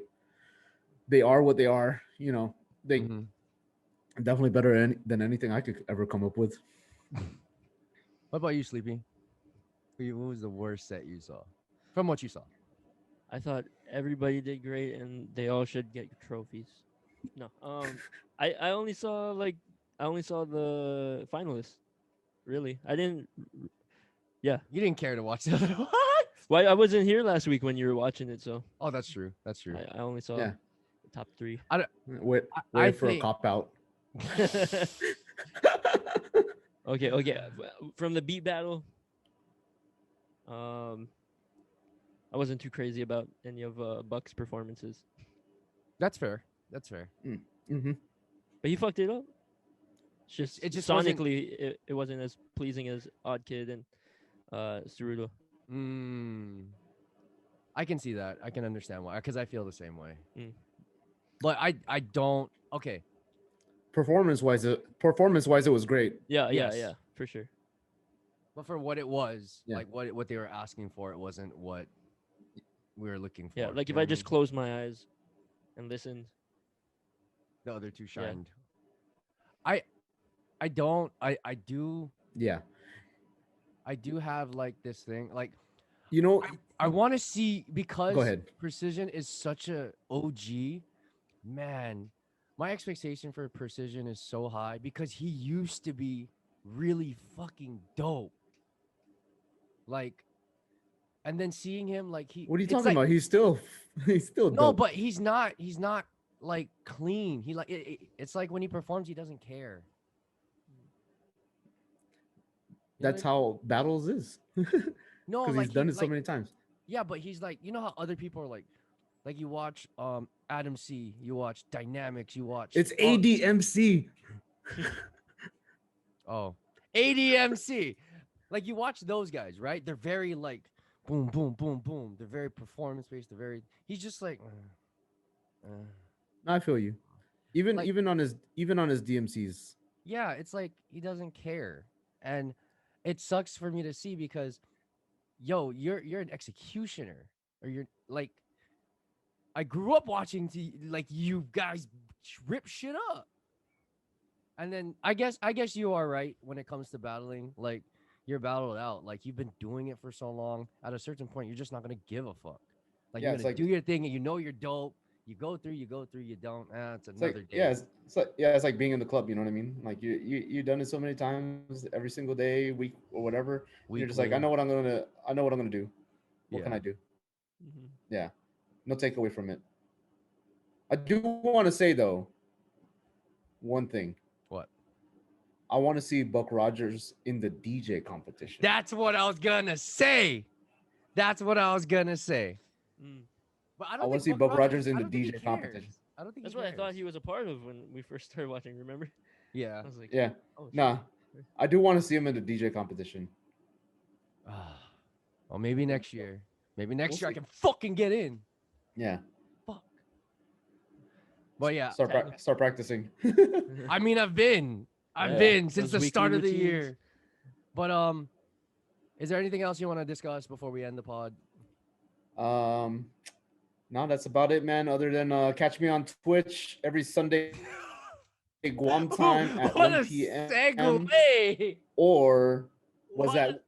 They are what they are. They Mm-hmm. definitely better than anything I could ever come up with. What about you, Sleepy? What was the worst set you saw? From what you saw. I thought everybody did great and they all should get trophies. No. I only saw the finalists. Really. I didn't yeah. You didn't care to watch the other one. Why I wasn't here last week when you were watching it, so Oh, that's true. That's true. I only saw Yeah, the top 3. wait, I wait for a think cop out. Okay. From the beat battle, I wasn't too crazy about any of Buck's performances, that's fair. That's fair. Mm-hmm. but he fucked it up. It just wasn't. Sonically, it wasn't as pleasing as Odd Kid and Cerudo. Mm, I can see that. I can understand why. Because I feel the same way. Mm. But I don't. Okay. Performance-wise, it was great. Yes. Yeah, for sure. But for what it was, Yeah. like what they were asking for, it wasn't what we were looking for. Yeah, like you if know I what just mean? closed my eyes and listened. The other two Yeah. shined. I don't. Yeah, I do have like this thing. Like you know. I want to see because Go ahead. Precision is such a OG. Man, my expectation for Precision is so high because he used to be really fucking dope. Like, and then seeing him like What are you it's talking like, about? He's still no, dope. but he's not. He's not like clean. He like it's like when he performs, he doesn't care. You know what That's I mean? how battles is. No, Because he's like done he it so like many times. yeah, but he's like how other people are like you watch Adam C, you watch Dynamics, you watch It's ADMC. oh ADMC. Like you watch those guys, right? They're very like boom, boom, boom, boom. They're very performance based. They're very. He's just like. I feel you. Even Like- even on his DMCs. Yeah, it's like he doesn't care, and it sucks for me to see because, yo, you're an executioner, or you're like. I grew up watching like you guys rip shit up, and then I guess you are right when it comes to battling. Like you're battled out. Like you've been doing it for so long. At a certain point, you're just not gonna give a fuck. Like Yeah, you're it's gonna like- do your thing, and you know you're dope. You go through, you don't. It's It's another like day. yeah, it's like being in the club. You know what I mean? Like you've done it so many times, every single day, week or whatever. You're just like, I Weekly. know what I'm gonna do. What Yeah. can I do? Mhm. Yeah, no takeaway from it. I do want to say though, one thing. What? I want to see Buck Rogers in the DJ competition. That's what I was gonna say. That's what I was gonna say. Mm. But I I don't want think to see Buck Rogers in I the don't think he DJ cares. competition. I don't think That's he what I thought cares. he was a part of when we first started watching. Remember? Yeah. I was like, Yeah, oh, shit. nah. I do want to see him in the DJ competition. Well, maybe next year. Maybe next We'll year I see. can fucking get in. Yeah, Fuck. But yeah, start practicing. I mean, I've been Yeah, since those the start weekly of the routines. year. But is there anything else you want to discuss before we end the pod? No, that's about it, man. Other than catch me on Twitch every Sunday, Guam time at What 1 a p.m. segue! Or was What that?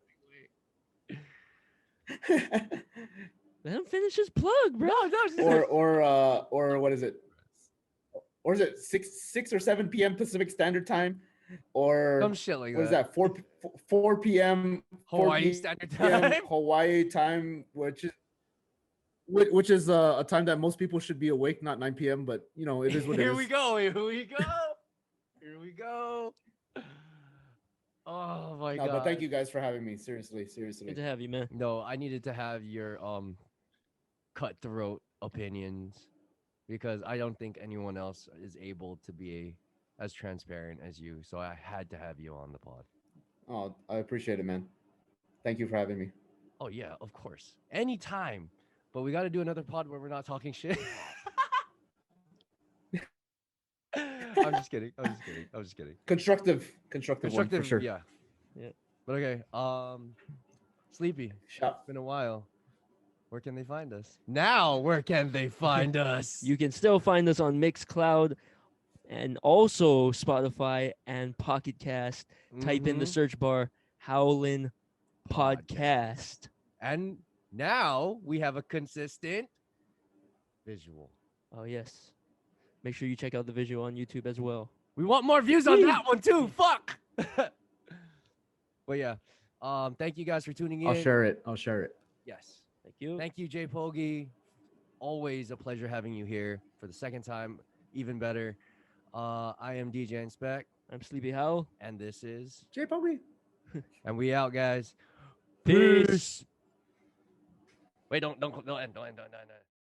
Let him finish his plug, bro. No, or what is it? Or is it 6 or 7 p.m. Pacific Standard Time? Or some shit like what is that. that? 4 p.m. 4 Hawaii p.m. Standard Time. Hawaii time, which is which is a time that most people should be awake, not 9 p.m. But you know, it is what it Here is. we go. Here we go. Here we go. Oh my No, god. but thank you guys for having me. Seriously, Good seriously. to have you, man. No, I needed to have your cutthroat opinions because I don't think anyone else is able to be as transparent as you. So I had to have you on the pod. Oh, I appreciate it, man. Thank you for having me. Oh yeah, of course. Anytime. But we got to do another pod where we're not talking shit. I'm just kidding. I'm just kidding. I'm just kidding. Constructive one for Constructive, sure. yeah. Yeah. But okay, Sleepy. Shout. It's been a while. Where can they find us? Now, where can they find us? You can still find us on Mixcloud and also Spotify and Pocket Cast. Type in the Mhm. search bar Howl-In Podcast. And now we have a consistent visual. Oh, yes. Make sure you check out the visual on YouTube as well. We want more views on that one too. Fuck. But yeah, thank you guys for tuning in. I'll share it. I'll share it. Yes. Thank you. Thank you, JPogi. Always a pleasure having you here for the second time. Even better. I am DJ Inspekt, I'm Sleepy Howl. and this is, JPogi. and we out, guys. Peace. Wait, don't end.